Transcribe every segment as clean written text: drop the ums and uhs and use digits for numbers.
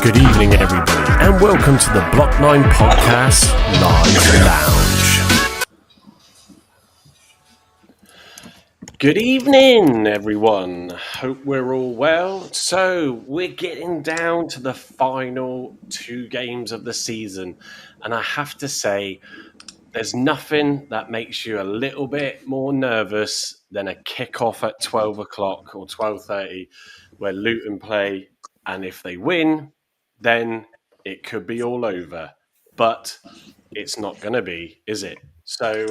Good evening, everybody, and welcome to the Block 9 Podcast Live Lounge. Good evening, everyone. Hope we're all well. So, we're getting down to the final two games of the season, and I have to say, there's nothing that makes you a little bit more nervous than a kickoff at 12 o'clock or 12:30 where Luton play, and if they win, then it could be all over. But it's not going to be, is it? So,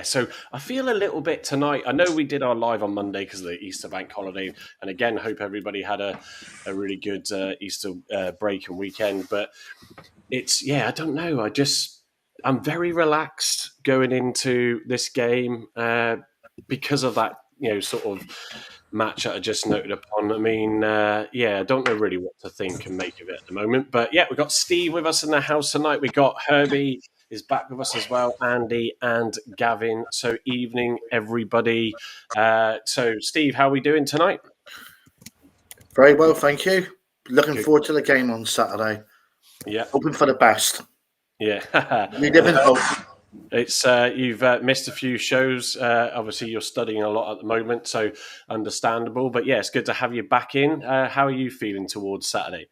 so I feel a little bit tonight. I know we did our live on Monday because of the Easter bank holiday. And again, hope everybody had a really good Easter break and weekend. But I don't know. I'm very relaxed going into this game because of that, sort of match that I just noted upon. I mean, I don't know really what to think and make of it at the moment. But yeah, we've got Steve with us in the house tonight. We got Herbie is back with us as well, Andy and Gavin. So evening, everybody. So Steve, how are we doing tonight? Very well, thank you. Looking forward to the game on Saturday. Yeah. Hoping for the best. Yeah. We live in hope. It's you've missed a few shows. Obviously, you're studying a lot at the moment, so understandable. But yeah, it's good to have you back in. How are you feeling towards Saturday?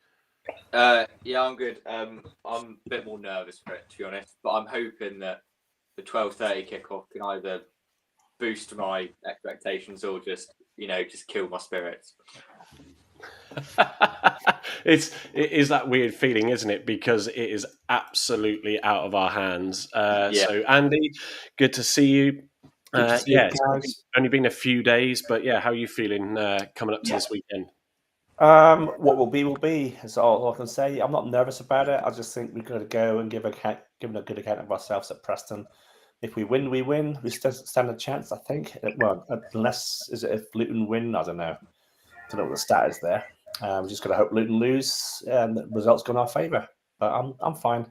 I'm good. I'm a bit more nervous for it, to be honest. But I'm hoping that the 12:30 kickoff can either boost my expectations or just kill my spirits. It is that weird feeling, isn't it? Because it is absolutely out of our hands. So, Andy, good to see you. It's only been a few days, but yeah, how are you feeling coming up to this weekend? What will be. That's all I can say. I'm not nervous about it. I just think we're going to go and give a good account of ourselves at Preston. If we win, we win. We stand a chance, I think. Well, unless if Luton win, I don't know. I don't know what the stat is there. We're just going to hope Luton lose and the results go in our favour. But I'm fine.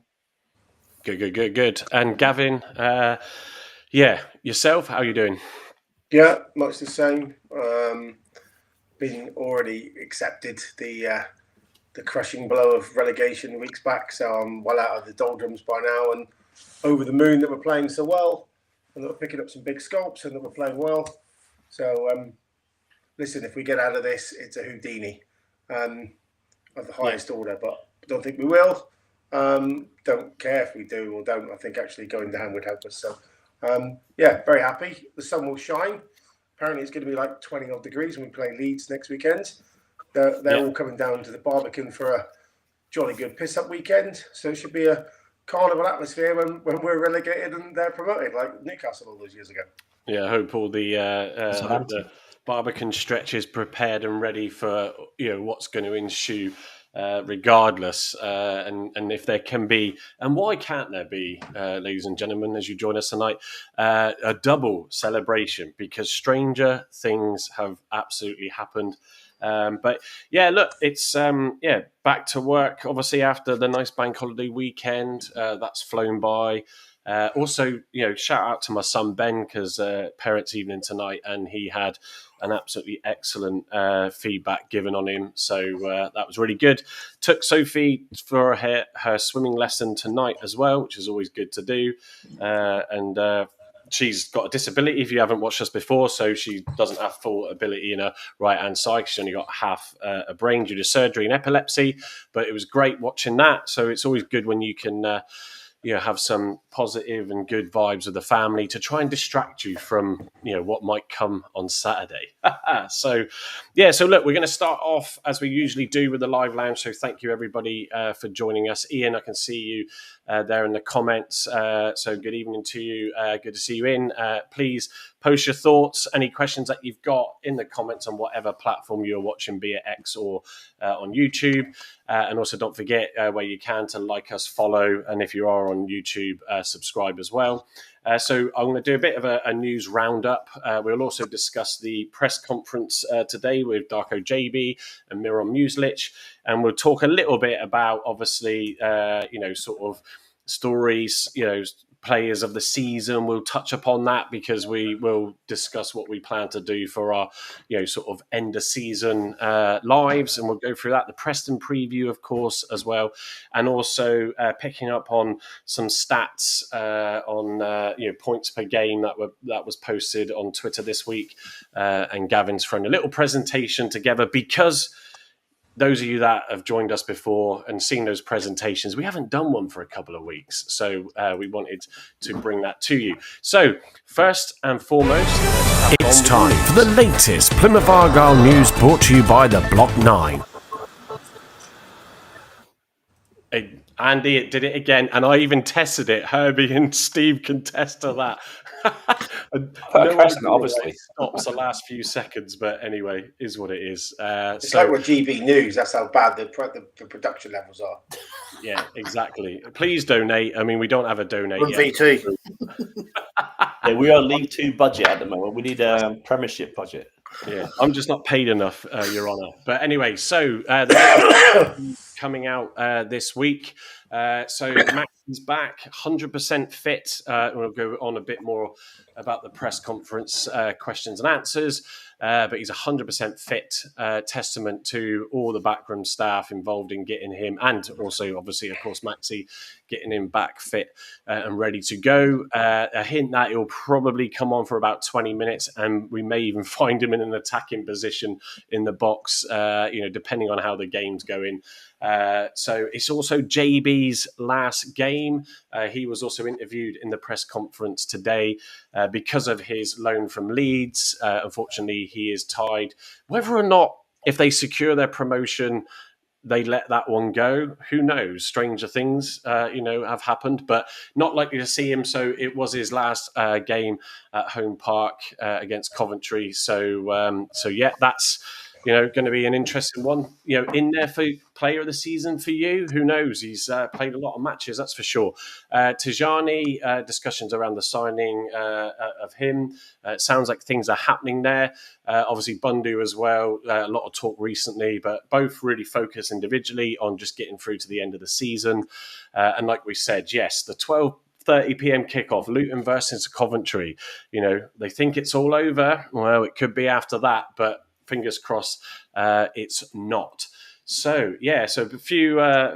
Good. And Gavin, yourself, how are you doing? Yeah, much the same. Been already accepted the crushing blow of relegation weeks back, so I'm well out of the doldrums by now and over the moon that we're playing so well and that we're picking up some big scalps and that we're playing well. So, listen, if we get out of this, it's a Houdini of the highest order, but I don't think we will. Don't care if we do or don't. I think actually going down would help us. So, very happy. The sun will shine. Apparently, it's going to be like 20 odd degrees when we play Leeds next weekend. They're all coming down to the Barbican for a jolly good piss-up weekend. So it should be a carnival atmosphere when we're relegated and they're promoted, like Newcastle all those years ago. Yeah, I hope all the Barbican stretch is prepared and ready for what's going to ensue. Regardless, and if there can be, and why can't there be, ladies and gentlemen, as you join us tonight, a double celebration, because stranger things have absolutely happened. But yeah, look, it's back to work, obviously, after the nice bank holiday weekend. That's flown by. Also, shout out to my son Ben, because parents' evening tonight, and he had an absolutely excellent feedback given on him. So that was really good. Took Sophie for her swimming lesson tonight as well, which is always good to do. And she's got a disability, if you haven't watched us before, so she doesn't have full ability in her right-hand side. She's only got half a brain due to surgery and epilepsy. But it was great watching that. So it's always good when you can have some positive and good vibes with the family to try and distract you from, what might come on Saturday. So look, we're going to start off as we usually do with the live lounge. So thank you, everybody, for joining us. Ian, I can see you there in the comments. So good evening to you. Good to see you in. Please post your thoughts, any questions that you've got in the comments on whatever platform you're watching, be it X or on YouTube. And also don't forget where you can to like us, follow, and if you are on YouTube, subscribe as well. So I'm going to do a bit of a news roundup. We'll also discuss the press conference today with Darko JB and Miron Muslic, and we'll talk a little bit about, obviously, sort of stories, players of the season. We'll touch upon that because we will discuss what we plan to do for our, sort of end of season lives, and we'll go through that. The Preston preview, of course, as well, and also picking up on some stats on points per game that was posted on Twitter this week, and Gavin's thrown a little presentation together because those of you that have joined us before and seen those presentations, we haven't done one for a couple of weeks. So we wanted to bring that to you. So first and foremost, it's time for the latest Plymouth Argyle news brought to you by the Block 9. Andy did it again, and I even tested it. Herbie and Steve can test to that. Obviously stops the last few seconds, but anyway, is what it is. It's like with GB News. That's how bad the production levels are. Yeah, exactly. Please donate. I mean, we don't have a donate yet. VT. Yeah, we are League 2 budget at the moment. We need a Premiership budget. Yeah, I'm just not paid enough, Your Honour. But anyway, so the coming out this week. So Max is back, 100% fit. We'll go on a bit more about the press conference questions and answers. But he's 100% fit, testament to all the backroom staff involved in getting him, and also, obviously, of course, Maxi, getting him back fit and ready to go. A hint that he'll probably come on for about 20 minutes, and we may even find him in an attacking position in the box, depending on how the game's going. So it's also JB's last game. He was also interviewed in the press conference today because of his loan from Leeds. Unfortunately, he is tied. Whether or not, if they secure their promotion, they let that one go, who knows? Stranger things, have happened, but not likely to see him. So it was his last game at home park against Coventry. So yeah, that's going to be an interesting one. In there for player of the season for you. Who knows? He's played a lot of matches, that's for sure. Tijani, discussions around the signing of him. It sounds like things are happening there. Obviously, Bundu as well. A lot of talk recently, but both really focus individually on just getting through to the end of the season. And like we said, yes, the 12:30 p.m. kickoff, Luton versus Coventry. They think it's all over. Well, it could be after that, but fingers crossed, it's not. So yeah, so a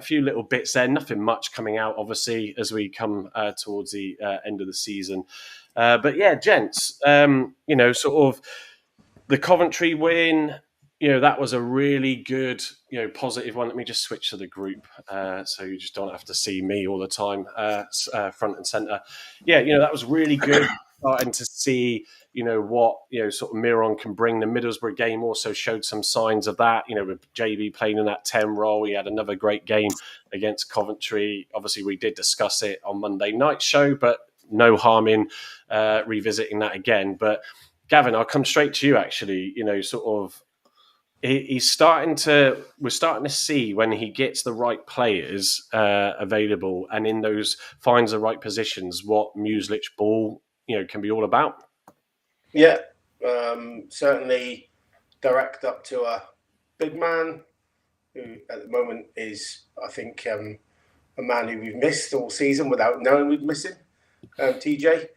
few little bits there. Nothing much coming out, obviously, as we come towards the end of the season. But yeah, gents, sort of the Coventry win. That was a really good, positive one. Let me just switch to the group, so you just don't have to see me all the time, front and centre. Yeah, that was really good. Starting to see, what, sort of Miron can bring. The Middlesbrough game also showed some signs of that, with JB playing in that 10 role. He had another great game against Coventry. Obviously, we did discuss it on Monday night show, but no harm in revisiting that again. But Gavin, I'll come straight to you, actually, sort of, we're starting to see when he gets the right players available and in those finds the right positions, what Mueslich ball, can be all about. Yeah, certainly direct up to a big man who at the moment is, I think, a man who we've missed all season without knowing we'd miss him, TJ.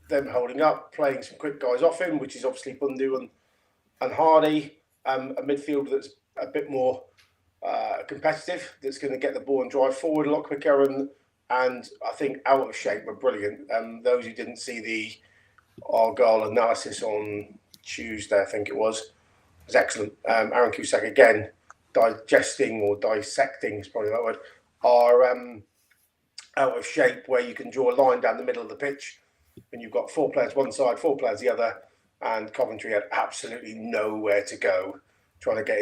Them holding up, playing some quick guys off him, which is obviously Bundu and Hardy, a midfield that's a bit more competitive, that's going to get the ball and drive forward a lot quicker, and I think out of shape were brilliant. Those who didn't see the ARGYLE analysis on Tuesday, I think it was excellent. Aaron Cusack, again, digesting or dissecting is probably that word, are out of shape, where you can draw a line down the middle of the pitch and you've got 4 players one side, 4 players the other, and Coventry had absolutely nowhere to go trying to get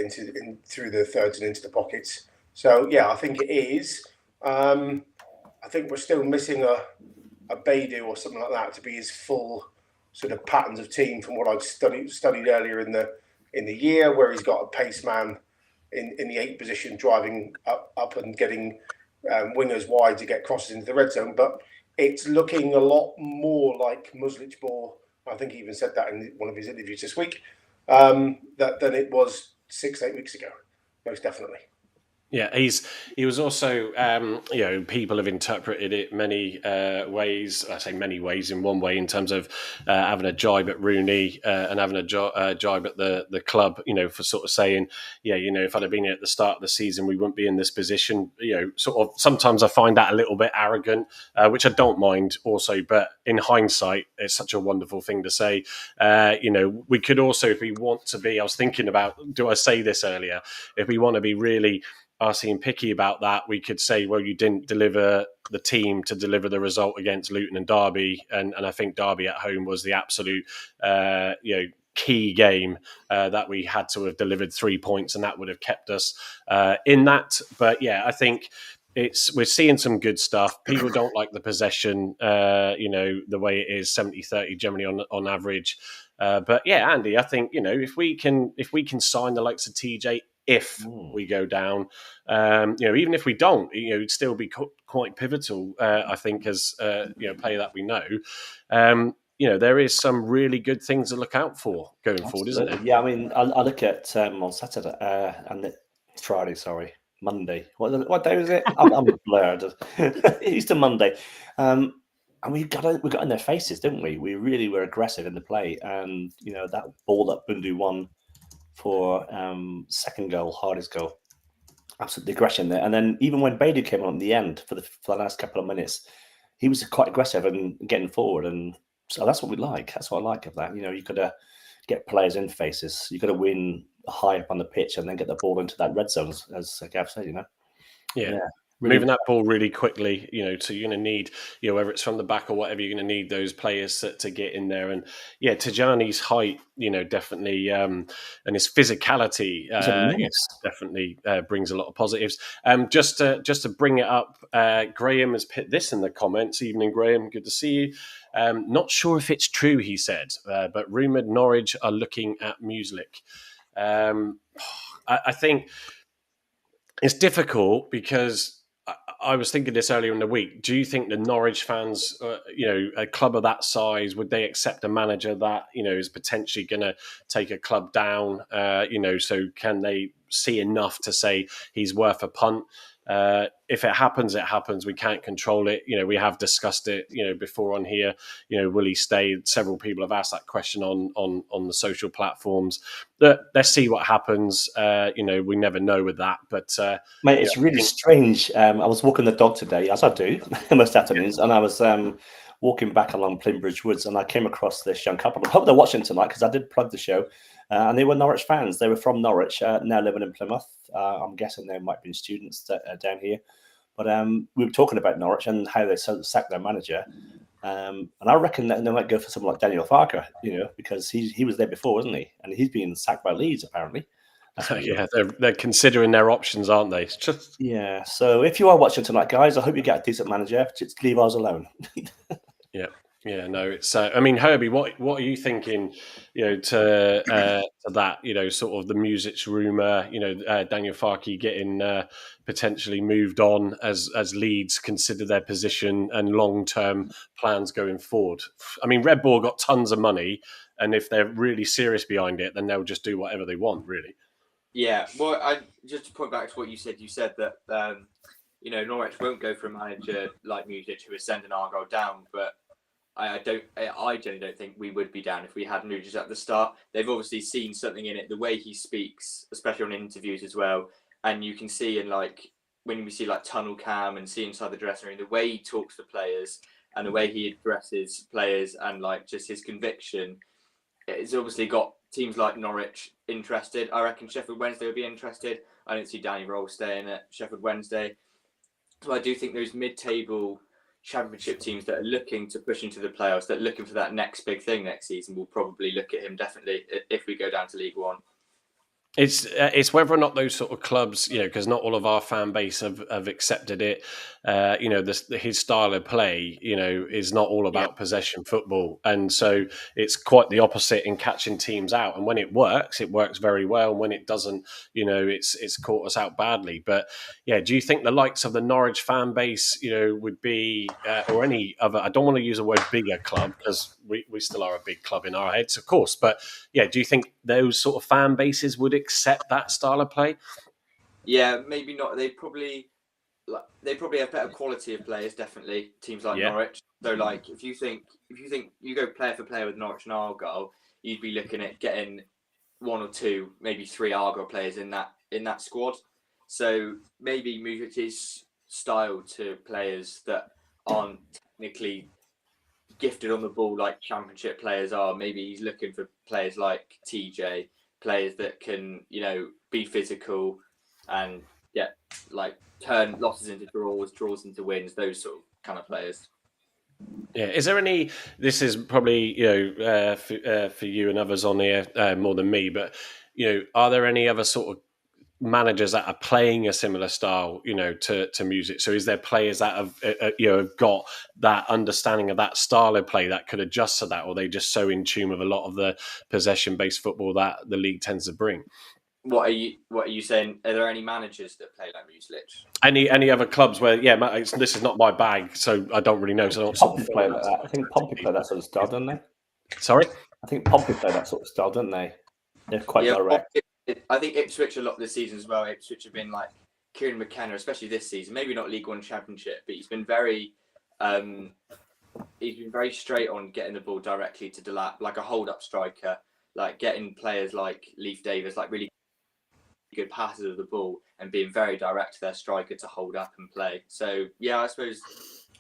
through the thirds and into the pockets. So yeah, I think it is. I think we're still missing a Beidou or something like that to be his full sort of patterns of team from what I'd studied earlier in the year, where he's got a pace man in the 8 position driving up and getting wingers wide to get crosses into the red zone. But it's looking a lot more like Mueslich ball. I think he even said that in one of his interviews this week, than it was 6-8 weeks ago, most definitely. Yeah, he was also, people have interpreted it many ways. I say many ways. In one way, in terms of having a jibe at Rooney and having a jibe at the club, for sort of saying, if I'd have been here at the start of the season, we wouldn't be in this position. Sort of. Sometimes I find that a little bit arrogant, which I don't mind also. But in hindsight, it's such a wonderful thing to say. We could also, if we want to be, I was thinking about, do I say this earlier? If we want to be really arsey and picky about that, we could say, well, you didn't deliver the team to deliver the result against Luton and Derby, and I think Derby at home was the absolute key game that we had to have delivered 3 points, and that would have kept us in that. But yeah, I think we're seeing some good stuff. People don't like the possession, the way it is 70-30 generally on average. But yeah, Andy, I think if we can sign the likes of TJ. If we go down, even if we don't, it'd still be quite pivotal. I think as player that we know, there is some really good things to look out for going forward, isn't there? Yeah, I mean, I look at on Saturday and Friday, sorry, Monday. What day was it? I'm blurred. Easter Monday, and we got in their faces, didn't we? We really were aggressive in the play, and that ball that Bundu won for second goal, hardest goal, absolutely aggression there. And then even when Bader came on at the end for the last couple of minutes, he was quite aggressive and getting forward, and so that's what we like. That's what I like of that. You got to get players in faces. You got to win high up on the pitch and then get the ball into that red zone, as Gav said. Yeah. Really moving that ball really quickly, so you're going to need, whether it's from the back or whatever, you're going to need those players to get in there. And yeah, Tijani's height, definitely, and his physicality, definitely brings a lot of positives. Just to bring it up, Graham has put this in the comments. Evening, Graham. Good to see you. Not sure if it's true, he said, but rumoured Norwich are looking at Mueslic. I think it's difficult because I was thinking this earlier in the week. Do you think the Norwich fans, a club of that size, would they accept a manager that, is potentially going to take a club down? So can they see enough to say he's worth a punt? If it happens, it happens. We can't control it. We have discussed it, before on here. Will he stay? Several people have asked that question on the social platforms. Let's see what happens. We never know with that. But mate, it's really strange. I was walking the dog today, as I do most afternoons, and I was walking back along Plimbridge Woods, and I came across this young couple. I hope they're watching tonight because I did plug the show. And they were Norwich fans. They were from Norwich, now living in Plymouth. I'm guessing they might be students down here. But we were talking about Norwich and how they sacked their manager. And I reckon that they might go for someone like Daniel Farke, because he was there before, wasn't he? And he's being sacked by Leeds, apparently. Yeah, they're considering their options, aren't they? Yeah. So if you are watching tonight, guys, I hope you get a decent manager. Just leave ours alone. Yeah. Yeah, no, it's. I mean, Herbie, what are you thinking? To that, sort of the Music's rumor. Daniel Farke getting potentially moved on as Leeds consider their position and long-term plans going forward. I mean, Red Bull got tons of money, and if they're really serious behind it, then they'll just do whatever they want, really. Yeah, well, just to point back to what you said that Norwich won't go for a manager like Music who is sending Argyle down, but I generally don't think we would be down if we had Nugent at the start. They've obviously seen something in it, the way he speaks, especially on interviews as well. And you can see when we see tunnel cam and see inside the dressing room, the way he talks to players and the way he addresses players and just his conviction, it's obviously got teams like Norwich interested. I reckon Sheffield Wednesday would be interested. I don't see Danny Roll staying at Sheffield Wednesday. So I do think those mid-table Championship teams that are looking to push into the playoffs, that are looking for that next big thing next season, will probably look at him definitely if we go down to League One. It's whether or not those sort of clubs, because not all of our fan base have accepted it. His style of play, is not all about possession football, and so it's quite the opposite in catching teams out. And when it works very well. And when it doesn't, it's caught us out badly. But yeah, do you think the likes of the Norwich fan base, would be, or any other? I don't want to use the word bigger club because we still are a big club in our heads, of course. But yeah, do you think those sort of fan bases would accept that style of play? Yeah, maybe not. They probably have better quality of players. Definitely, teams like Norwich. So, like, if you think you go player for player with Norwich and Argyle, you'd be looking at getting 1 or 2, maybe 3 Argyle players in that squad. So maybe move his style to players that aren't technically gifted on the ball like Championship players are. Maybe he's looking for players like TJ, players that can, be physical and turn losses into draws into wins. Those sort of kind of players. Yeah. Is there any? This is probably for you and others on here more than me, but are there any other sort of managers that are playing a similar style, to music? So is there players that have got that understanding of that style of play that could adjust to that, or are they just so in tune with a lot of the possession-based football that the league tends to bring? What are you saying? Are there any managers that play like Muslich? Any other clubs where this is not my bag, so I don't really know. So Pompey play like that. I think Pompey play that sort of style, don't they? Sorry, I think Pompey play that sort of style, don't they? They're quite direct. I think Ipswich a lot this season as well. Ipswich have been like Kieran McKenna, especially this season. Maybe not League One Championship, but he's been very straight on getting the ball directly to Delap, like a hold-up striker, like getting players like Leif Davis, like really good passes of the ball and being very direct to their striker to hold up and play. So yeah, I suppose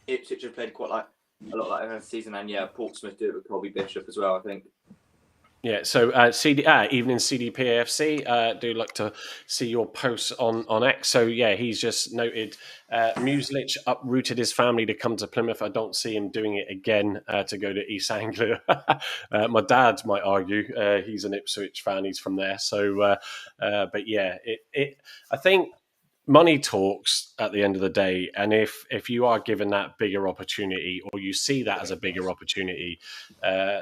Ipswich have played quite a lot like that season, and Portsmouth do it with Colby Bishop as well, I think. Yeah, so evening CDPAFC, do like to see your posts on X. So yeah, he's just noted Muslich uprooted his family to come to Plymouth. I don't see him doing it again to go to East Anglia. My dad might argue he's an Ipswich fan. He's from there. So, but yeah, I think money talks at the end of the day, and if you are given that bigger opportunity, or you see that as a bigger opportunity,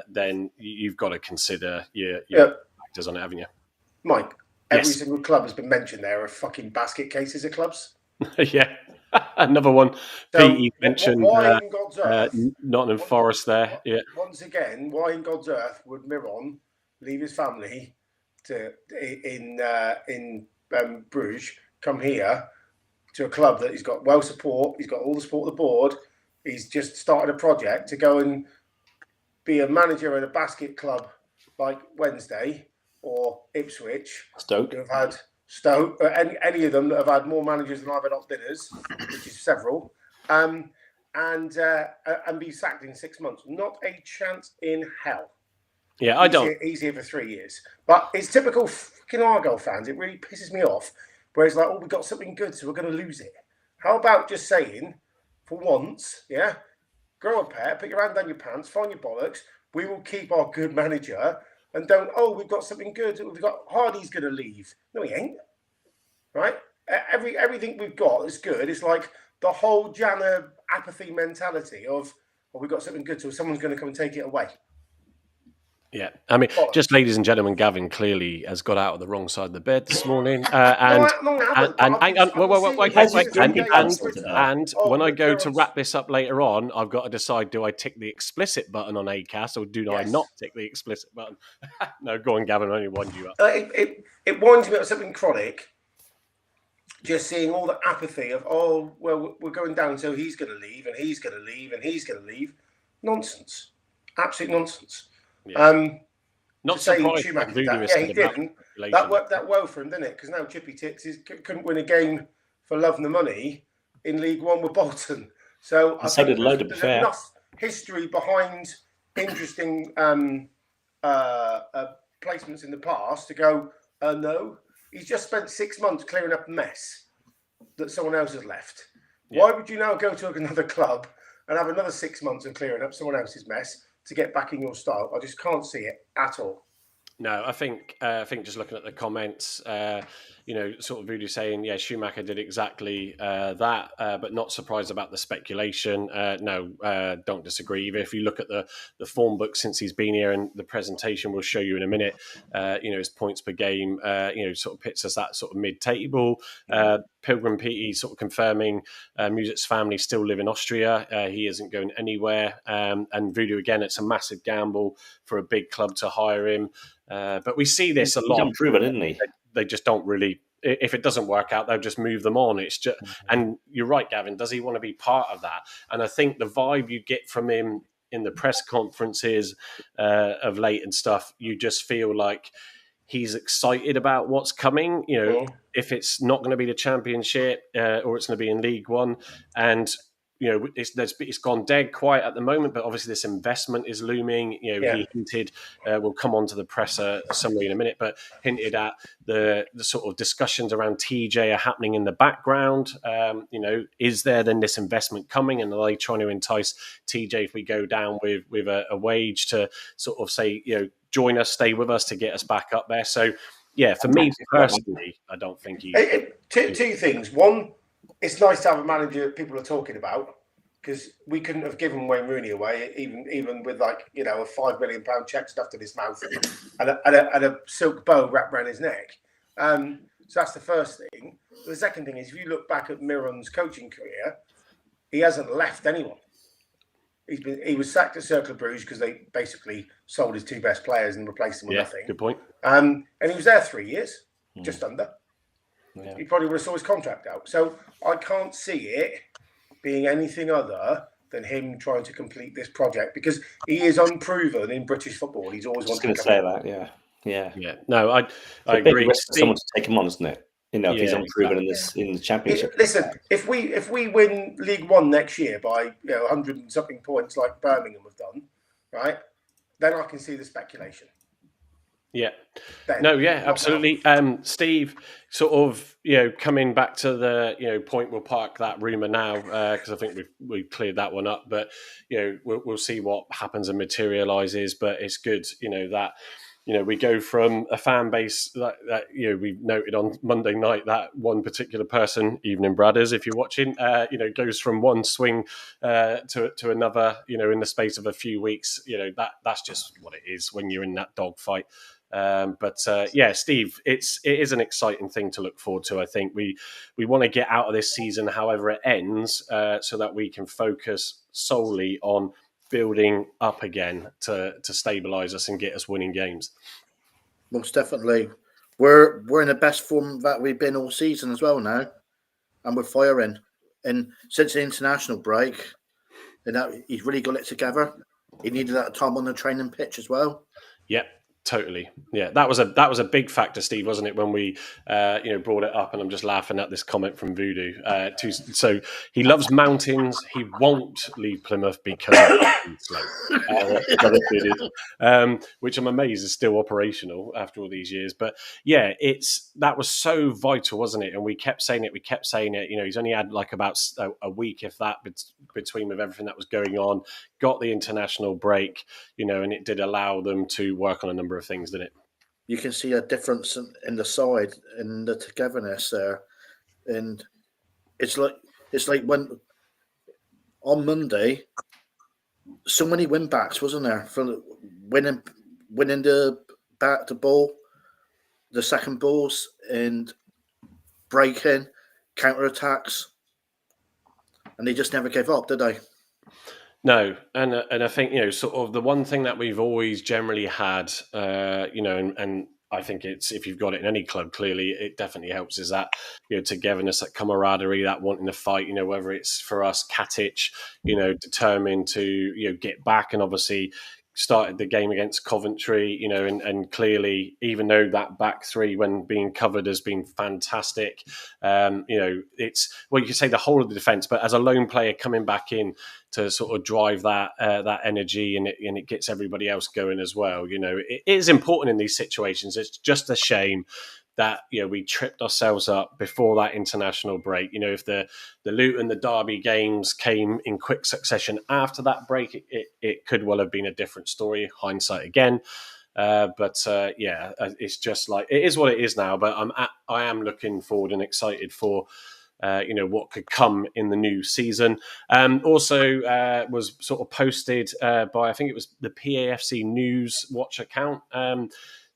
then you've got to consider your factors on it, haven't you? Mike, every single club has been mentioned there are fucking basket cases of clubs. Yeah, another one. So Pete mentioned why in God's earth, Nottingham Forest there. Yeah. Once again, why in God's earth would Miron leave his family in Bruges, come here to a club that he's got support, he's got all the support of the board, he's just started a project to go and be a manager in a basket club like Wednesday or Ipswich, Stoke, who have had Stoke, any of them that have had more managers than I've had off-dinners, which is several, and be sacked in 6 months. Not a chance in hell. Yeah, He's here for 3 years. But it's typical fucking Argyle fans. It really pisses me off. Where it's like, we got something good, so we're going to lose it. How about just saying, for once, grow a pair, put your hand down your pants, find your bollocks. We will keep our good manager, and don't. Oh, we've got something good. We've got Hardy's going to leave. No, he ain't. Right? Everything we've got is good. It's like the whole Jana apathy mentality of, we've got something good, so someone's going to come and take it away. Yeah, I mean, just ladies and gentlemen, Gavin clearly has got out of the wrong side of the bed this morning. And when I go to wrap this up later on, I've got to decide: do I tick the explicit button on Acast, or do I not tick the explicit button? No, go on, Gavin. I only wind you up. It winds me up something chronic. Just seeing all the apathy of, we're going down, so he's going to leave, and he's going to leave, and he's going to leave. Nonsense, absolute nonsense. Yeah. Not to say surprised Schumacher did that. Yeah, he didn't. That worked out well for him, didn't it? Because now Chippy Tits couldn't win a game for love and the money in League One with Bolton. So I think there's enough history behind interesting placements in the past to go, no, he's just spent 6 months clearing up a mess that someone else has left. Yeah. Why would you now go to another club and have another 6 months of clearing up someone else's mess to get back in your style? I just can't see it at all. No, I think just looking at the comments, sort of Voodoo saying, Schumacher did exactly that, but not surprised about the speculation. No, don't disagree. Even if you look at the form book since he's been here, and the presentation we'll show you in a minute, his points per game, sort of pits us that sort of mid-table. Pilgrim Petey sort of confirming Music's family still live in Austria. He isn't going anywhere. And Voodoo, again, it's a massive gamble for a big club to hire him. But we see this a lot. He's unproven, isn't he? They just don't really if it doesn't work out, they'll just move them on. It's just, and you're right, Gavin. Does he want to be part of that? And I think the vibe you get from him in the press conferences of late and stuff, you just feel like he's excited about what's coming. If it's not going to be the Championship or it's going to be in League One, and it's gone dead quiet at the moment, but obviously this investment is looming. He hinted, we'll come on to the presser summary in a minute, but hinted at the sort of discussions around TJ are happening in the background. Is there then this investment coming, and are they trying to entice TJ if we go down with a wage to sort of say, join us, stay with us to get us back up there? So, yeah, for me personally, I don't think he... Two things. One, it's nice to have a manager people are talking about, because we couldn't have given Wayne Rooney away, even with a £5 million check stuffed in his mouth and a silk bow wrapped around his neck. So that's the first thing. The second thing is, if you look back at Miron's coaching career, he hasn't left anyone. He was sacked at Cercle Bruges because they basically sold his two best players and replaced them with nothing. Good point. And he was there 3 years, just under. Yeah. He probably would have saw his contract out. So I can't see it being anything other than him trying to complete this project, because he is unproven in British football. He's always wanted to say that. Yeah. No, I agree. Risk for someone to take him on, isn't it? If he's unproven in the Championship. Listen, if we win League One next year by 100 and something points like Birmingham have done, right? Then I can see the speculation. Yeah. Absolutely. Steve, sort of, coming back to the, point, we'll park that rumour now because I think we've cleared that one up. But, we'll see what happens and materialises. But it's good, that, we go from a fan base that we noted on Monday night, that one particular person, Evening Bradders, if you're watching, goes from one swing to another, in the space of a few weeks. That's just what it is when you're in that dogfight. Steve, it is an exciting thing to look forward to. I think we want to get out of this season, however it ends, so that we can focus solely on building up again to stabilise us and get us winning games. Most definitely. We're in the best form that we've been all season as well now, and we're firing. And since the international break, he's really got it together. He needed that time on the training pitch as well. Yep. Totally. Yeah, that was a big factor, Steve, wasn't it, when we brought it up? And I'm just laughing at this comment from Voodoo. So he loves mountains. He won't leave Plymouth because of slope, which I'm amazed is still operational after all these years. But yeah, that was so vital, wasn't it? And we kept saying it. He's only had like about a week, if that, between with everything that was going on. Got the international break, and it did allow them to work on a number of things, didn't it? You can see a difference in the side, in the togetherness there, and it's like when on Monday, so many win backs, wasn't there? For winning the ball, the second balls, and breaking, counter attacks, and they just never gave up, did they? No, and I think sort of the one thing that we've always generally had, and I think it's, if you've got it in any club, clearly it definitely helps, is that togetherness, that camaraderie, that wanting to fight. Whether it's for us, Katic, determined to get back, and obviously started the game against Coventry, and clearly, even though that back three, when being covered, has been fantastic, it's, well, you could say the whole of the defence, but as a lone player coming back in to sort of drive that energy, and it gets everybody else going as well. It is important in these situations. It's just a shame that we tripped ourselves up before that international break. If the Luton, the Derby games came in quick succession after that break, it could well have been a different story. Hindsight again. It's just like, it is what it is now. But I am looking forward and excited for what could come in the new season. Also was sort of posted by, I think it was the PAFC News Watch account.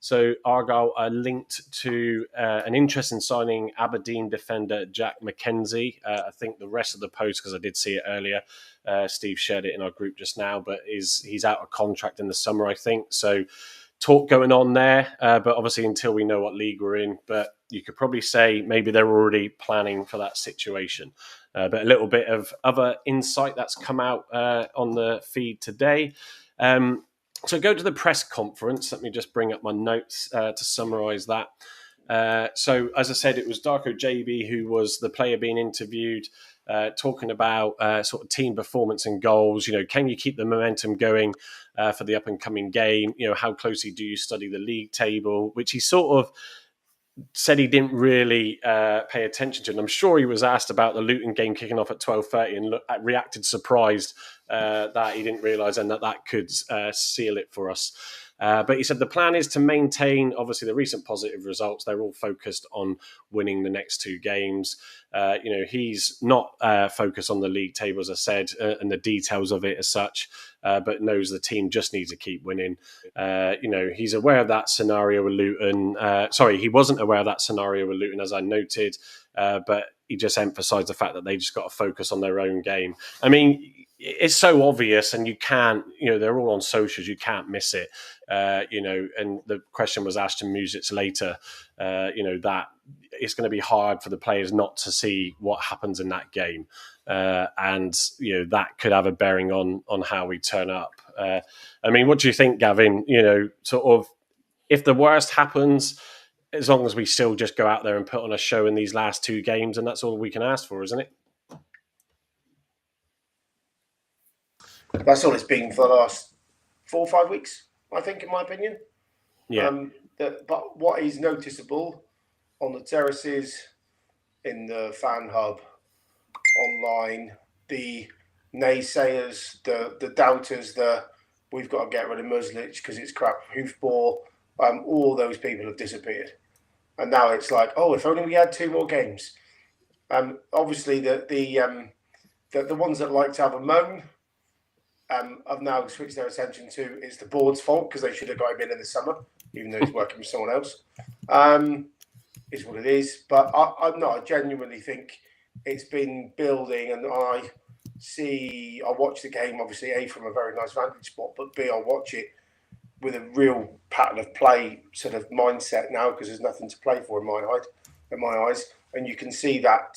So ARGYLE are linked to an interest in signing Aberdeen defender Jack McKenzie. I think the rest of the post, because I did see it earlier, Steve shared it in our group just now, but he's out of contract in the summer, I think. So talk going on there, but obviously until we know what league we're in. But you could probably say maybe they're already planning for that situation. But a little bit of other insight that's come out on the feed today. So go to the press conference. Let me just bring up my notes to summarise that. So as I said, it was Darko JB who was the player being interviewed, talking about sort of team performance and goals. Can you keep the momentum going for the up and coming game? How closely do you study the league table? Which he sort of said he didn't really pay attention to. And I'm sure he was asked about the Luton game kicking off at 12:30 and reacted surprised that he didn't realise and that could seal it for us. But he said the plan is to maintain, obviously, the recent positive results. They're all focused on winning the next two games. He's not focused on the league table, as I said, and the details of it as such, but knows the team just needs to keep winning. He's aware of that scenario with Luton. He wasn't aware of that scenario with Luton, as I noted, but he just emphasised the fact that they just got to focus on their own game. I mean, it's so obvious, and you can't, they're all on socials, you can't miss it. And the question was asked to Music later, that it's going to be hard for the players not to see what happens in that game. And that could have a bearing on how we turn up. I mean, what do you think, Gavin? Sort of, if the worst happens, as long as we still just go out there and put on a show in these last two games, and that's all we can ask for, isn't it? That's all it's been for the last 4 or 5 weeks, I think, in my opinion. Yeah. But what is noticeable on the terraces, in the fan hub, online, the naysayers, the doubters, we've got to get rid of Muslic because it's crap hoofball, all those people have disappeared. And now it's like, if only we had 2 more games. Obviously, the ones that like to have a moan have now switched their attention to it's the board's fault because they should have got him in the summer, even though he's working with someone else. Is what it is. But I genuinely think it's been building, and I watch the game, obviously, A, from a very nice vantage spot, but B, I'll watch it with a real pattern of play sort of mindset now because there's nothing to play for in my eyes. And you can see that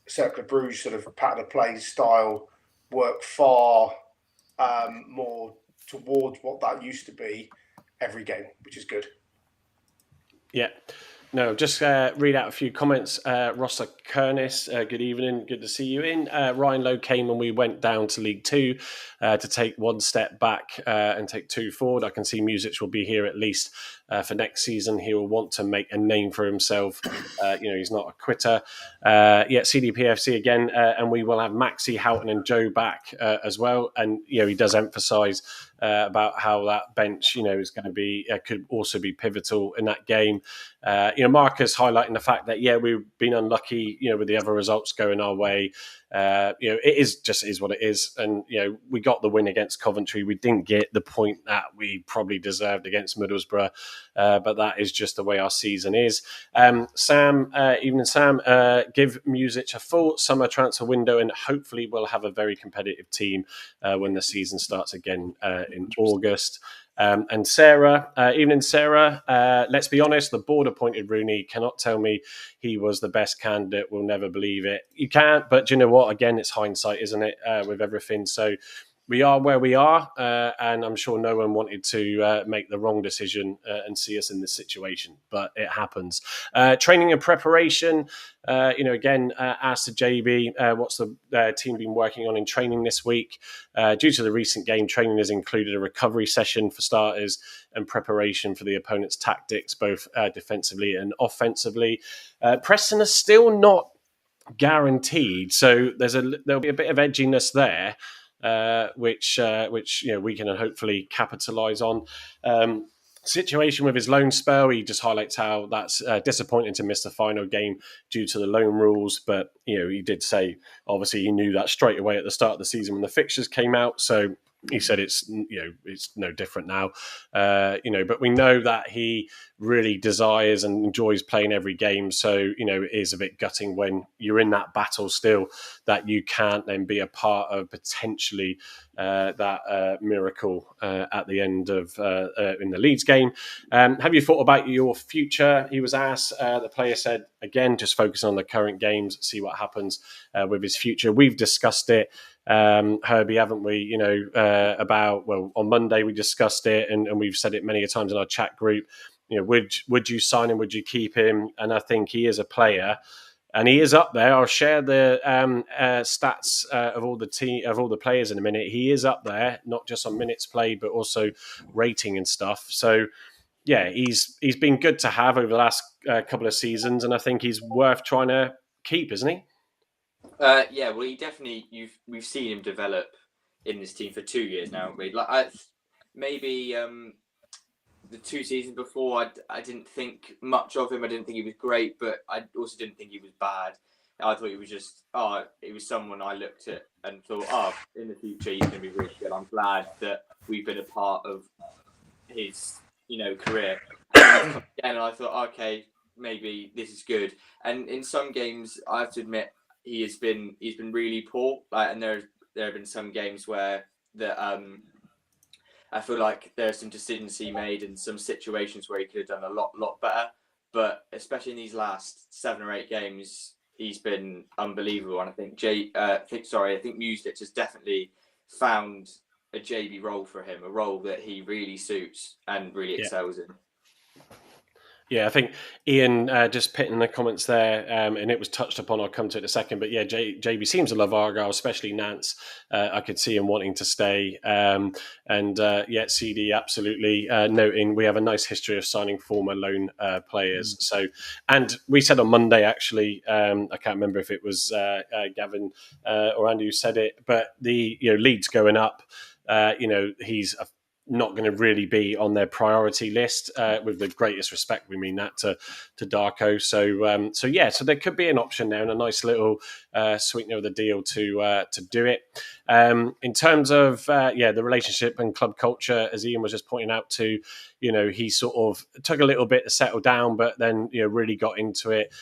Cercle Bruges sort of pattern of play style work far more towards what that used to be every game, which is good. Yeah. No, just read out a few comments. Rossa Kernis, good evening. Good to see you in. Ryan Lowe came when we went down to League Two to take one step back and take 2 forward. I can see Music will be here at least for next season. He will want to make a name for himself. He's not a quitter. CDPFC again, and we will have Maxi, Houghton and Joe back as well. And, he does emphasise about how that bench, is going to be, could also be pivotal in that game. Marcus highlighting the fact that, we've been unlucky, with the other results going our way. It is what it is. And, we got the win against Coventry. We didn't get the point that we probably deserved against Middlesbrough. But that is just the way our season is. Sam, give Music a full summer transfer window and hopefully we'll have a very competitive team when the season starts again in August. And Sarah, evening Sarah, let's be honest, the board appointed Rooney. Cannot tell me he was the best candidate. We'll never believe it. You can't, but do you know what? Again, it's hindsight, isn't it, with everything. So we are where we are, and I'm sure no one wanted to make the wrong decision and see us in this situation, but it happens. Training and preparation, again, asked to JB, what's the team been working on in training this week? Due to the recent game, training has included a recovery session for starters and preparation for the opponent's tactics, both defensively and offensively. Preston is still not guaranteed, so there'll be a bit of edginess there. Which we can hopefully capitalise on. Situation with his loan spell, he just highlights how that's disappointing to miss the final game due to the loan rules. But he did say obviously he knew that straight away at the start of the season when the fixtures came out. So he said it's no different now, but we know that he really desires and enjoys playing every game. So, it is a bit gutting when you're in that battle still that you can't then be a part of potentially that miracle at the end of in the Leeds game. Have you thought about your future? He was asked. The player said, again, just focus on the current games, see what happens with his future. We've discussed it, Herbie, haven't we? On Monday we discussed it, and we've said it many a times in our chat group. Would you sign him? Would you keep him? And I think he is a player, and he is up there. I'll share the stats of all the players in a minute. He is up there, not just on minutes played, but also rating and stuff. So, yeah, he's been good to have over the last couple of seasons, and I think he's worth trying to keep, isn't he? Yeah, well, he definitely. We've seen him develop in this team for 2 years now. Maybe the 2 seasons before, I didn't think much of him. I didn't think he was great, but I also didn't think he was bad. I thought he was just it was someone I looked at and thought, in the future he's going to be really good. I'm glad that we've been a part of his career. And I thought, okay, maybe this is good. And in some games, I have to admit, he's been really poor. And there have been some games where I feel like there are some decisions he made and some situations where he could have done a lot better. But especially in these last 7 or 8 games, he's been unbelievable. And I think I think Muslich has definitely found a JB role for him, a role that he really suits and really excels in. Yeah, I think Ian just put in the comments there, and it was touched upon. I'll come to it in a second. But yeah, JB seems to love Argyle, especially Nance. I could see him wanting to stay. CD absolutely noting we have a nice history of signing former loan players. So, and we said on Monday, actually, I can't remember if it was Gavin or Andy who said it, but the Leeds going up. He's not going to really be on their priority list. With the greatest respect, we mean that to Darko. So there could be an option there and a nice little sweetener of the deal to do it. In terms of the relationship and club culture, as Ian was just pointing out to, he sort of took a little bit to settle down, but then really got into it.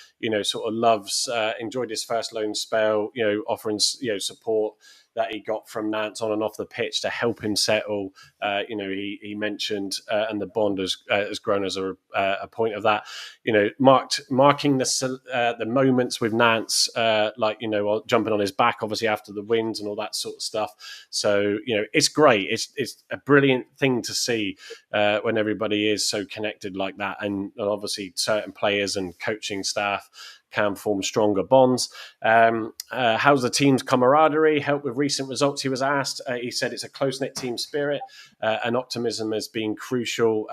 Sort of loves, enjoyed his first loan spell. Offering support that he got from Nance on and off the pitch to help him settle. He mentioned, and the bond has grown as a point of that. Marking the moments with Nance, jumping on his back, obviously after the wins and all that sort of stuff. So it's great. It's a brilliant thing to see when everybody is so connected like that, and obviously certain players and coaching staff can form stronger bonds. How's the team's camaraderie? Help with recent results, he was asked. He said it's a close-knit team spirit, and optimism has been crucial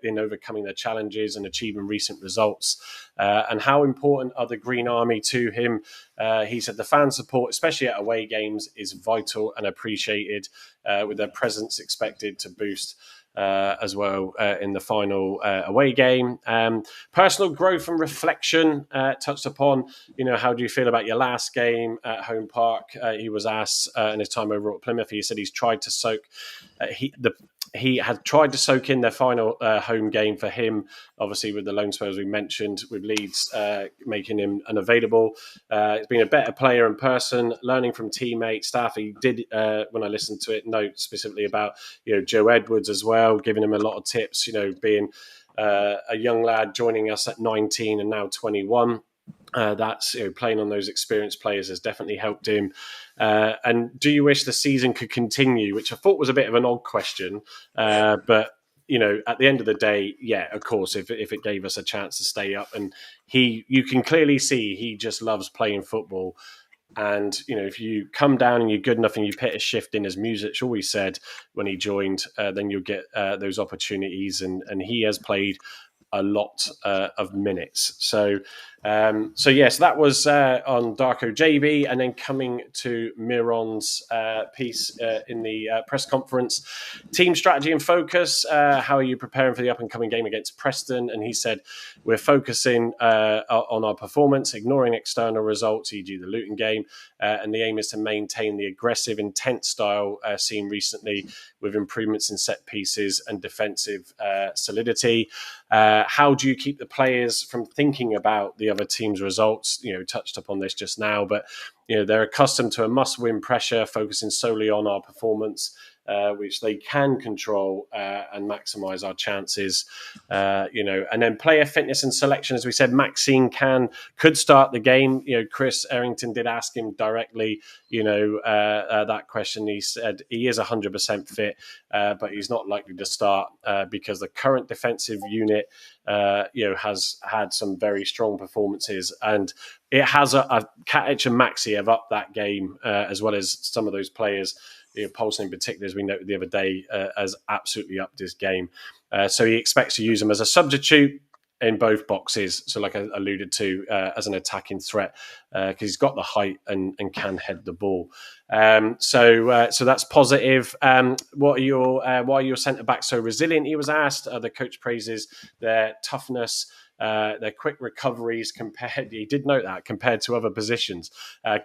in overcoming the challenges and achieving recent results. And how important are the Green Army to him? He said the fan support, especially at away games, is vital and appreciated, with their presence expected to boost as well in the final away game. Personal growth and reflection touched upon. How do you feel about your last game at Home Park? He was asked in his time over at Plymouth. He said he's tried to soak. He had tried to soak in their final home game for him, obviously with the loan spells we mentioned, with Leeds making him unavailable. He's been a better player in person, learning from teammates, staff. He did, when I listened to it, note specifically about Joe Edwards as well, giving him a lot of tips, being a young lad joining us at 19 and now 21. That's playing on those experienced players has definitely helped him. And do you wish the season could continue? Which I thought was a bit of an odd question, but at the end of the day, yeah, of course, if it gave us a chance to stay up, and you can clearly see he just loves playing football. And if you come down and you're good enough and you put a shift in, as Muslich always said when he joined, then you'll get those opportunities. And he has played a lot of minutes. So So that was on Darko JB, and then coming to Miron's piece in the press conference. Team strategy and focus. How are you preparing for the up-and-coming game against Preston? And he said, we're focusing on our performance, ignoring external results, e.g. the Luton game, and the aim is to maintain the aggressive, intense style seen recently with improvements in set pieces and defensive solidity. How do you keep the players from thinking about the other team's results? Touched upon this just now, but they're accustomed to a must-win pressure, focusing solely on our performance, which they can control and maximise our chances. And then player fitness and selection, as we said, Maxine could start the game. Chris Errington did ask him directly, that question. He said he is 100% fit, but he's not likely to start because the current defensive unit, has had some very strong performances, and it has Katic and Maxi have upped that game as well as some of those players. Paulson in particular, as we noted the other day, has absolutely upped his game. So he expects to use them as a substitute in both boxes. So like I alluded to, as an attacking threat, because he's got the height and can head the ball. So that's positive. Why are your centre-backs so resilient? He was asked. The coach praises their toughness, their quick recoveries he did note that, compared to other positions,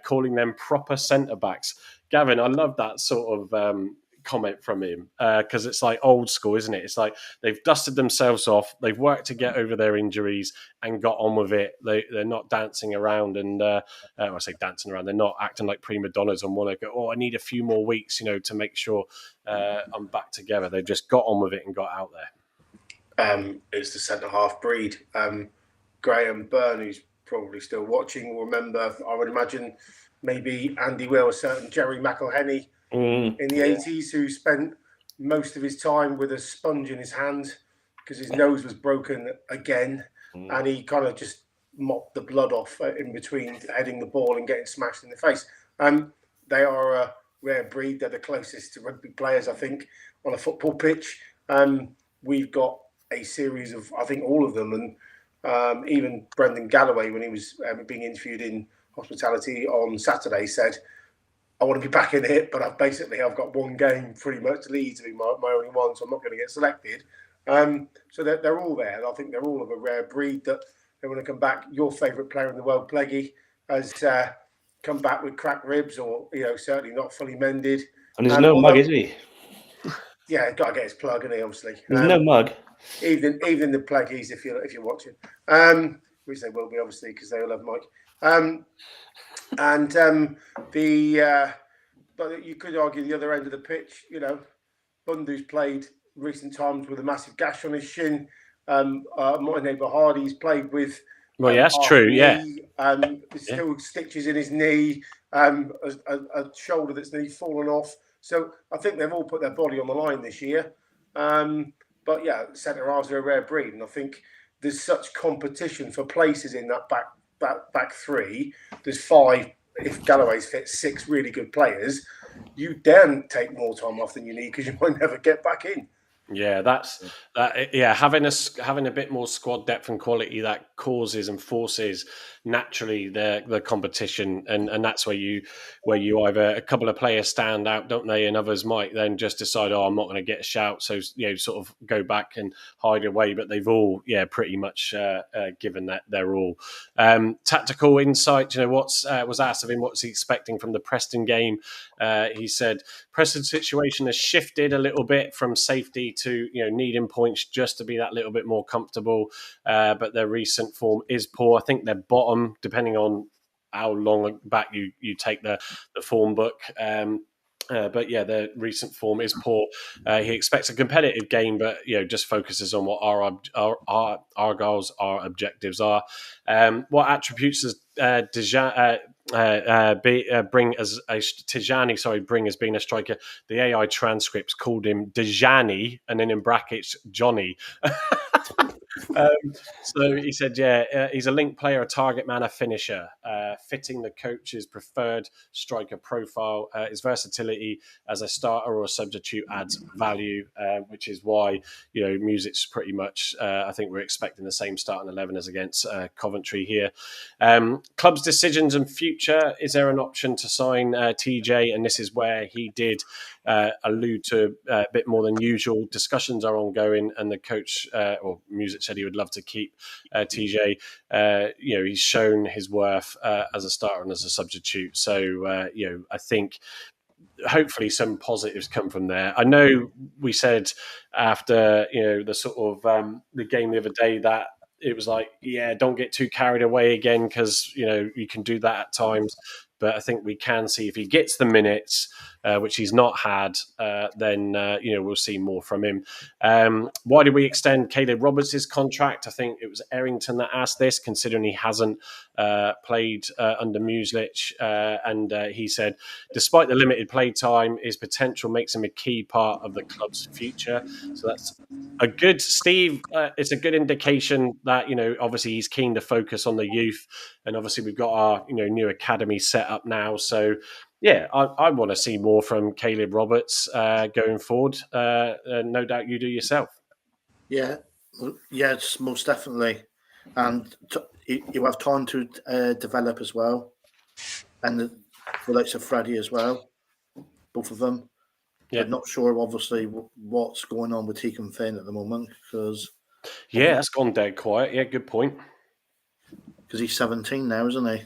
calling them proper centre-backs. Gavin, I love that sort of comment from him because it's like old school, isn't it? It's like they've dusted themselves off, they've worked to get over their injuries and got on with it. They're not dancing around and I say dancing around. They're not acting like prima donnas and want to go, I need a few more weeks, to make sure I'm back together. They've just got on with it and got out there. It's the centre half breed. Graham Byrne, who's probably still watching, will remember, I would imagine, maybe Andy Will, a certain Jerry McElhenney in the 80s, who spent most of his time with a sponge in his hand because his nose was broken again, and he kind of just mopped the blood off in between heading the ball and getting smashed in the face. They are a rare breed. They're the closest to rugby players, I think, on a football pitch. We've got a series of, I think, all of them, and even Brendan Galloway, when he was being interviewed in Hospitality on Saturday, said, I want to be back in it, but I've got one game pretty much. Leeds being my only one, so I'm not going to get selected. So they're all there, and I think they're all of a rare breed that they want to come back. Your favourite player in the world, Pleggy, has come back with cracked ribs, or certainly not fully mended. And there's no mug, is he? Yeah, got to get his plug, and he obviously. There's no mug. Even the Pleggies, if you're watching, which they will be obviously because they all love Mike. But you could argue the other end of the pitch. Bundu's played recent times with a massive gash on his shin. My neighbour Hardy's played with. Well, yeah, that's true. Knee, still stitches in his knee, a shoulder that's nearly fallen off. So I think they've all put their body on the line this year. But yeah, centre halves are a rare breed, and I think there's such competition for places in that back three. There's 5, if Galloway's fit, 6 really good players. You daren't take more time off than you need because you might never get back in. Yeah, that's that. Yeah, having a bit more squad depth and quality that causes and forces naturally the competition, and that's where you either a couple of players stand out, don't they, and others might then just decide, I'm not going to get a shout, so sort of go back and hide away. But they've all pretty much given that they're all tactical insight. Was asked of him what's he expecting from the Preston game. He said Preston's situation has shifted a little bit from safety to needing points just to be that little bit more comfortable, but their recent form is poor. I think they're bottom, depending on how long back you take the form book. But yeah, their recent form is poor. He expects a competitive game, but just focuses on what our ARGYLE's objectives are. What attributes does Tijani bring as being a striker? The AI transcripts called him Dejani, and then in brackets Johnny. So he said, he's a link player, a target man, a finisher, fitting the coach's preferred striker profile. His versatility as a starter or a substitute adds value, which is why, Music's pretty much, I think we're expecting the same starting 11 as against Coventry here. Club's decisions and future, is there an option to sign TJ? And this is where he did allude to a bit more than usual. Discussions are ongoing, and the coach or Music said he would love to keep TJ. He's shown his worth as a starter and as a substitute. So, I think hopefully some positives come from there. I know we said after, the sort of the game the other day that it was like, don't get too carried away again, because, you can do that at times. But I think we can see if he gets the minutes, which he's not had, then, we'll see more from him. Why did we extend Caleb Roberts' contract? I think it was Errington that asked this, considering he hasn't played under Muslich. And he said, despite the limited play time, his potential makes him a key part of the club's future. So that's a good, Steve, it's a good indication that, obviously he's keen to focus on the youth. And obviously we've got our, new academy set up now. So, I want to see more from Caleb Roberts going forward. No doubt you do yourself. Yeah, yes, most definitely. And you have time to develop as well. And the likes of Freddie as well, both of them. Yeah. I'm not sure, obviously, what's going on with Tegan Finn at the moment. Because that's gone dead quiet. Yeah, good point. Because he's 17 now, isn't he?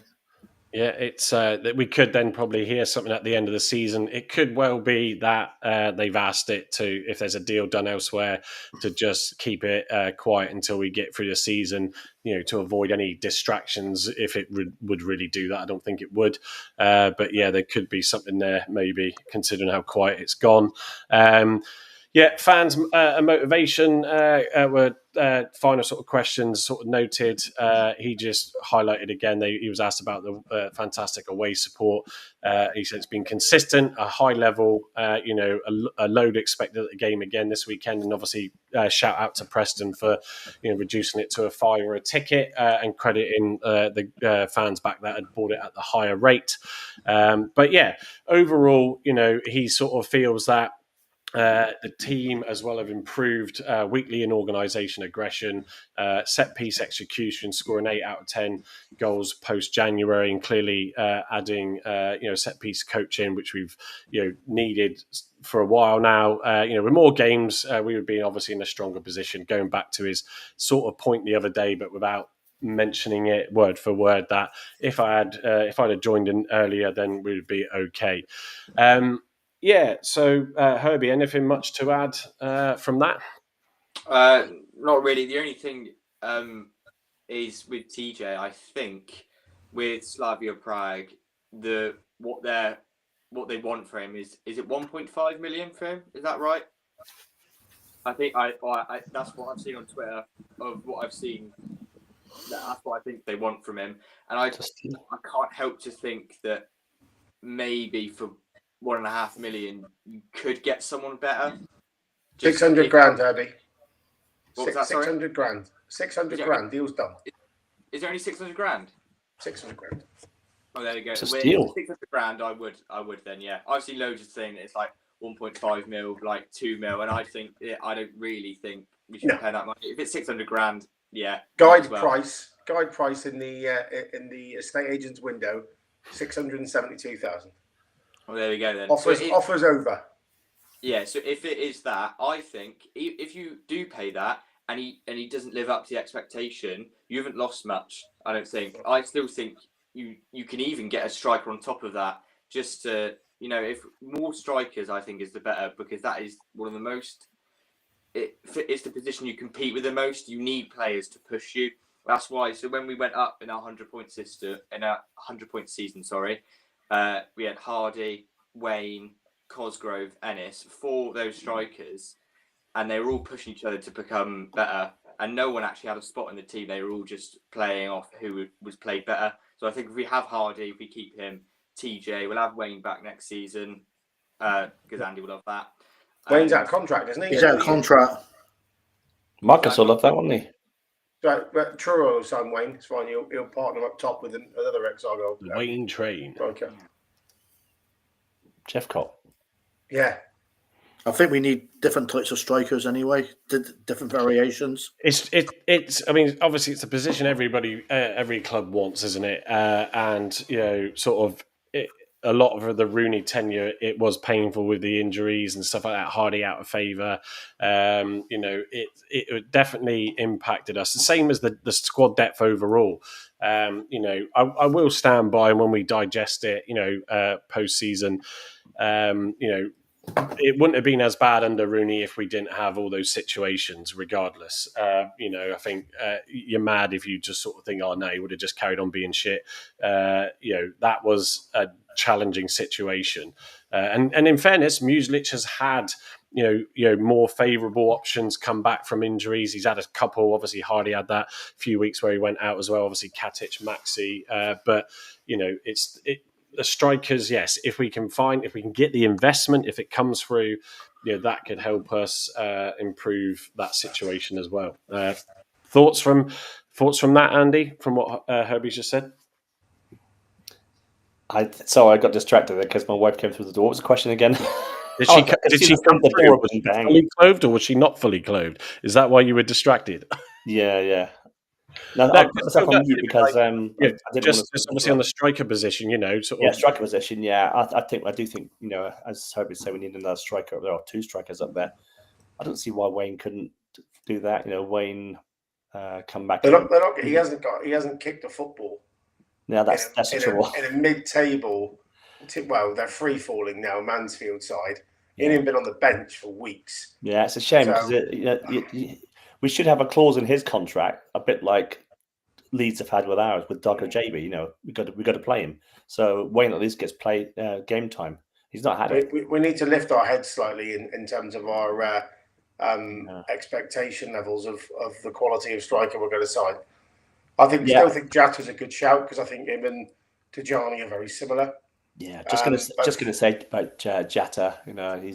Yeah, it's that we could then probably hear something at the end of the season. It could well be that they've asked it to, if there's a deal done elsewhere, to just keep it quiet until we get through the season, to avoid any distractions. If it would really do that, I don't think it would. But there could be something there, maybe, considering how quiet it's gone. Fans' motivation were final sort of questions sort of noted. He just highlighted again, he was asked about the fantastic away support. He said it's been consistent, a high level, a load expected at the game again this weekend. And obviously shout out to Preston for reducing it to a £5 or a ticket and crediting the fans back that had bought it at the higher rate. Overall, he sort of feels that the team as well have improved weekly in organisation aggression, set piece execution, scoring 8 out of 10 goals post January, and clearly adding set piece coaching, which we've needed for a while now. With more games, we would be obviously in a stronger position. Going back to his sort of point the other day, but without mentioning it word for word, that if I'd have joined in earlier, then we would be okay. So Herbie, anything much to add from that? Not really. The only thing is with TJ, I think with Slavia Prague, what they want for him is it 1.5 million for him? Is that right? I think I that's what I've seen on Twitter of what I've seen. That's what I think they want from him, and I can't help to think that maybe for 1.5 million, you could get someone better. 600 grand, Herbie. What was that, 600 grand. 600 grand. Deal's done. Is there only 600 grand? 600 grand. Oh, there we go. It's a steal. 600 grand, I would then, yeah. I've seen loads of saying that it's like 1.5 mil, like 2 mil, and I think I don't really think we should pay that money. If it's 600 grand, yeah. Guide price in the estate agent's window, 672,000. Well, there we go then. Offers over. Yeah, so if it is that, I think if you do pay that and he doesn't live up to the expectation, you haven't lost much. I don't think. I still think you can even get a striker on top of that. Just to if more strikers, I think is the better, because that is one of the most. It's the position you compete with the most. You need players to push you. That's why. So when we went up in our 100-point system, in our 100-point season, we had Hardy, Wayne, Cosgrove, Ennis, 4 of those strikers, and they were all pushing each other to become better. And no one actually had a spot in the team. They were all just playing off who was played better. So I think if we have Hardy, if we keep him, TJ, we'll have Wayne back next season, because Andy will love that. Wayne's out of contract, isn't he? He's out of contract. Marcus will love that, won't he? But Truro will sign Wayne. It's fine. He'll partner up top with another ex-Argyle. Wayne Train. Okay. Jeff Cott. Yeah. I think we need different types of strikers anyway, different variations. It's. I mean, obviously, it's a position every club wants, isn't it? And sort of. A lot of the Rooney tenure, it was painful with the injuries and stuff like that. Hardy out of favour. It definitely impacted us. The same as the squad depth overall. I will stand by when we digest it. Post season. It wouldn't have been as bad under Rooney if we didn't have all those situations, regardless. I think you're mad if you just sort of think, oh, no, he would have just carried on being shit. That was a challenging situation. And in fairness, Muslich has had, more favourable options come back from injuries. He's had a couple. Obviously, Hardy had that few weeks where he went out as well. Obviously, Katic, Maxi. The strikers, yes. If we can get the investment, if it comes through, that could help us improve that situation as well. Thoughts from that, Andy? From what Herbie's just said. I got distracted there because my wife came through the door. What was the question again? Did she come the door open, bang? Fully clothed, or was she not fully clothed? Is that why you were distracted? Yeah. No, I put myself on mute because just obviously on the striker position, striker position. Yeah, I do think as Herbie said, we need another striker up there or two strikers up there. I don't see why Wayne couldn't do that. Wayne come back. He hasn't kicked a football. Yeah, that's true. In a mid-table, they're free falling now. Mansfield side. He ain't been on the bench for weeks. Yeah, it's a shame because we should have a clause in his contract, a bit like Leeds have had with ours, with Dogger JB. We got to play him. So Wayne at least gets play game time. He's not had it. We need to lift our heads slightly in terms of our expectation levels of the quality of striker we're going to sign. I still think Jatta's a good shout because I think him and Tajani are very similar. Yeah, just gonna say about Jatta. He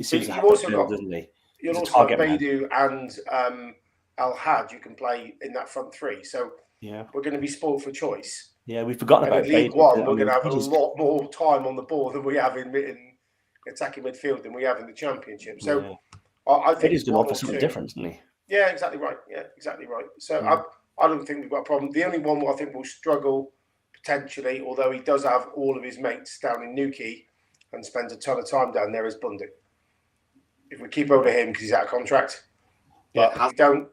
seems to have also build, doesn't he? You'll also have Beidou and Al Hadj, you can play in that front three. So we're going to be spoiled for choice. Yeah, we've forgotten about League One. We're going to have a lot more time on the ball than we have in attacking midfield than we have in the Championship. So I think he's going to offer something different, isn't he? Yeah, exactly right. So I don't think we've got a problem. The only one I think will struggle potentially, although he does have all of his mates down in Newquay and spends a ton of time down there, is Bundy. If we keep over him because he's out of contract, but we don't.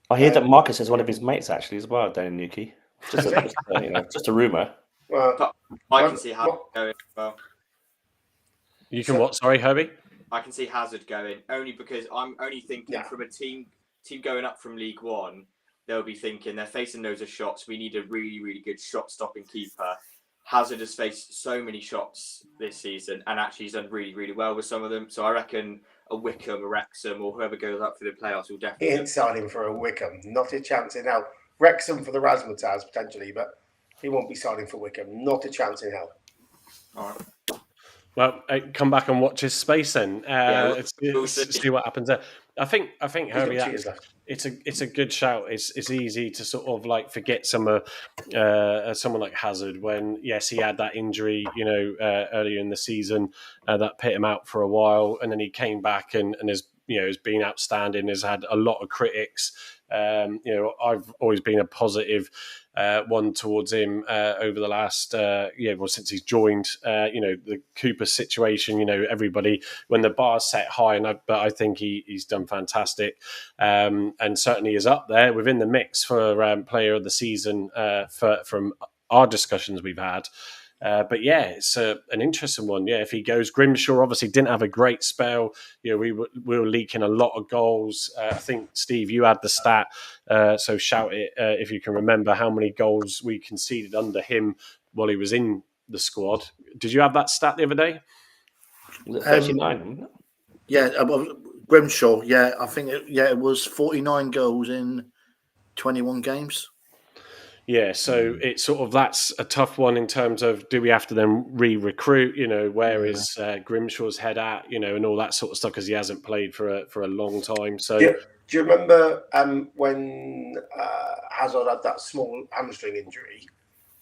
I hear that Marcus is one of his mates actually as well down in Newquay. Just a rumor. Well, I can see Hazard going. Well, you can what? Sorry, Herbie. I can see Hazard going only because I'm only thinking from a team going up from League One. They'll be thinking they're facing loads of shots. We need a really, really good shot-stopping keeper. Hazard has faced so many shots this season, and actually he's done really, really well with some of them. So I reckon a Wickham, a Wrexham, or whoever goes up for the playoffs will definitely. He ain't signing for a Wickham. Not a chance in hell. Wrexham for the Razzmatazz potentially, but he won't be signing for Wickham. Not a chance in hell. All right. Well, come back and watch his space then. We'll see what happens there. I think Herbie, it's a good shout. It's easy to sort of like forget someone like Hazard when he had that injury earlier in the season that put him out for a while, and then he came back and has been outstanding. Has had a lot of critics. I've always been a positive one towards him over the last since he's joined. The Cooper situation. Everybody when the bar's set high, but I think he's done fantastic, and certainly is up there within the mix for Player of the Season from our discussions we've had. But it's an interesting one. Yeah, if he goes, Grimshaw obviously didn't have a great spell. We were leaking a lot of goals. I think Steve, you had the stat, so shout it if you can remember how many goals we conceded under him while he was in the squad. Did you have that stat the other day? Was it 39? Grimshaw. Yeah, I think it was 49 goals in 21 games. Yeah, so it's sort of that's a tough one in terms of do we have to then re-recruit? Where is Grimshaw's head at? And all that sort of stuff because he hasn't played for a long time. So Do you remember when Hazard had that small hamstring injury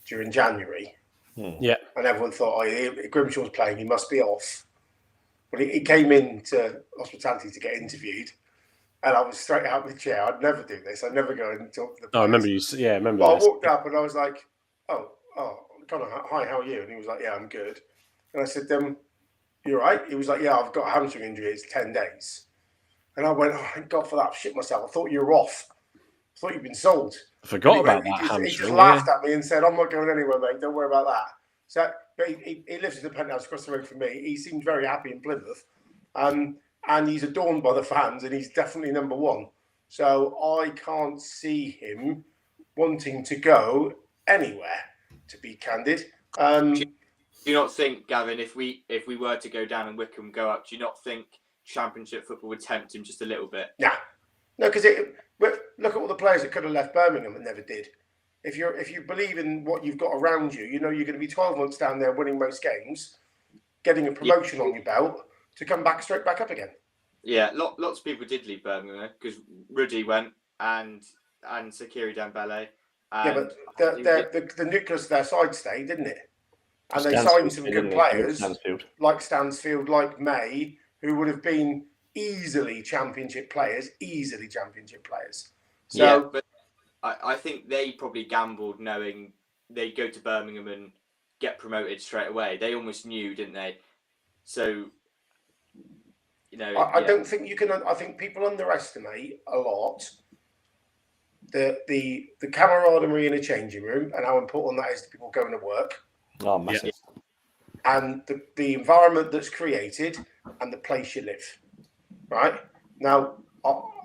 during January? Yeah. And everyone thought, Grimshaw's playing, he must be off. But he came into hospitality to get interviewed. And I was straight out of the chair. I'd never do this. I'd never go and talk to the players. I remember you. Yeah, I remember. But I walked up and I was like, oh, Connor, hi, how are you? And he was like, yeah, I'm good. And I said, you're right? He was like, yeah, I've got a hamstring injury. It's 10 days. And I went, oh, thank God for that. I shit myself. I thought you were off. I thought you'd been sold. I forgot about that hamstring. He just laughed at me and said, I'm not going anywhere, mate. Don't worry about that. So, but he lives in the penthouse across the road from me. He seemed very happy in Plymouth. And he's adorned by the fans, and he's definitely number one. So I can't see him wanting to go anywhere, to be candid. Do you not think, Gavin, if we were to go down and Wickham go up, do you not think Championship football would tempt him just a little bit? Nah. No, because look at all the players that could have left Birmingham and never did. If you believe in what you've got around you, you know you're going to be 12 months down there winning most games, getting a promotion on your belt to come back straight back up again. Yeah, lots of people did leave Birmingham because Ruddy went and Sakiri Dembele. Yeah, but the nucleus of their side stayed, didn't it? And they signed some good players like Stansfield, like May, who would have been easily championship players. So, yeah, but I think they probably gambled knowing they'd go to Birmingham and get promoted straight away. They almost knew, didn't they? So, you know, I don't think you can. I think people underestimate a lot the camaraderie in a changing room and how important that is to people going to work. Oh, massive. And the environment that's created and the place you live. Right now,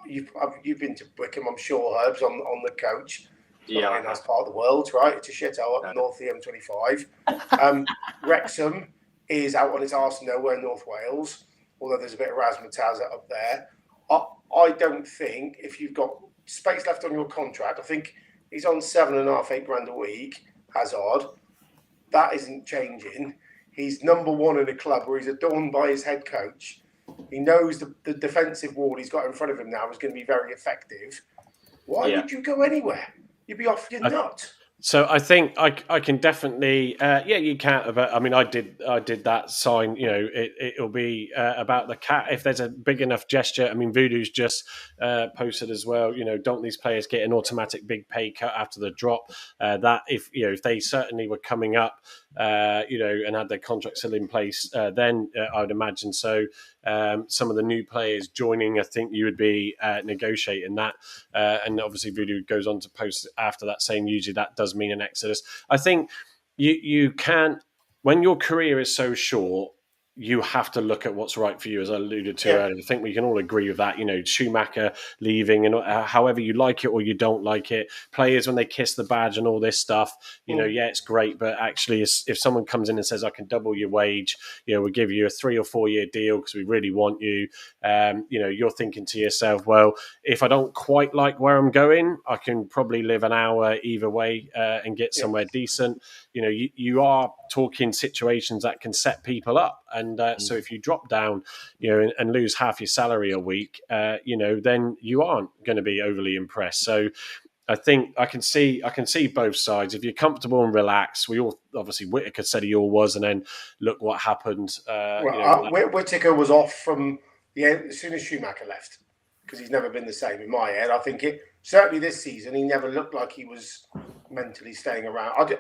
you've been to Wickham, I'm sure, Herbs, on the coach. Yeah, a nice part of the world, right? It's a shithole up north the M25. Wrexham is out on its arse nowhere, North Wales. Although there's a bit of razzmatazz up there. I don't think if you've got space left on your contract, I think he's on 7.5, 8 grand a week, Hazard. That isn't changing. He's number one in a club where he's adorned by his head coach. He knows the defensive wall he's got in front of him now is going to be very effective. Why would you go anywhere? You'd be off your nut. So I think I can definitely, you can. But I mean, I did that sign. You know, it'll be about the cat. If there's a big enough gesture, I mean, Voodoo's just posted as well. You know, don't these players get an automatic big pay cut after the drop? That if they certainly were coming up, and had their contract still in place, then I would imagine so. Some of the new players joining, I think you would be negotiating that, and obviously Voodoo goes on to post after that saying usually that does mean an exodus. I think you can't, when your career is so short, you have to look at what's right for you, as I alluded to earlier. I think we can all agree with that. You know, Schumacher leaving and however you like it or you don't like it. Players, when they kiss the badge and all this stuff, it's great. But actually, if someone comes in and says, I can double your wage, we'll give you a 3 or 4 year deal because we really want you. You're thinking to yourself, well, if I don't quite like where I'm going, I can probably live an hour either way and get somewhere decent. You are talking situations that can set people up. And so if you drop down, and lose half your salary a week, then you aren't going to be overly impressed. So I think I can see both sides. If you're comfortable and relaxed, we all obviously Whittaker said he all was, and then look what happened. Whittaker was off from the end as soon as Schumacher left because he's never been the same in my head. I think certainly this season he never looked like he was mentally staying around.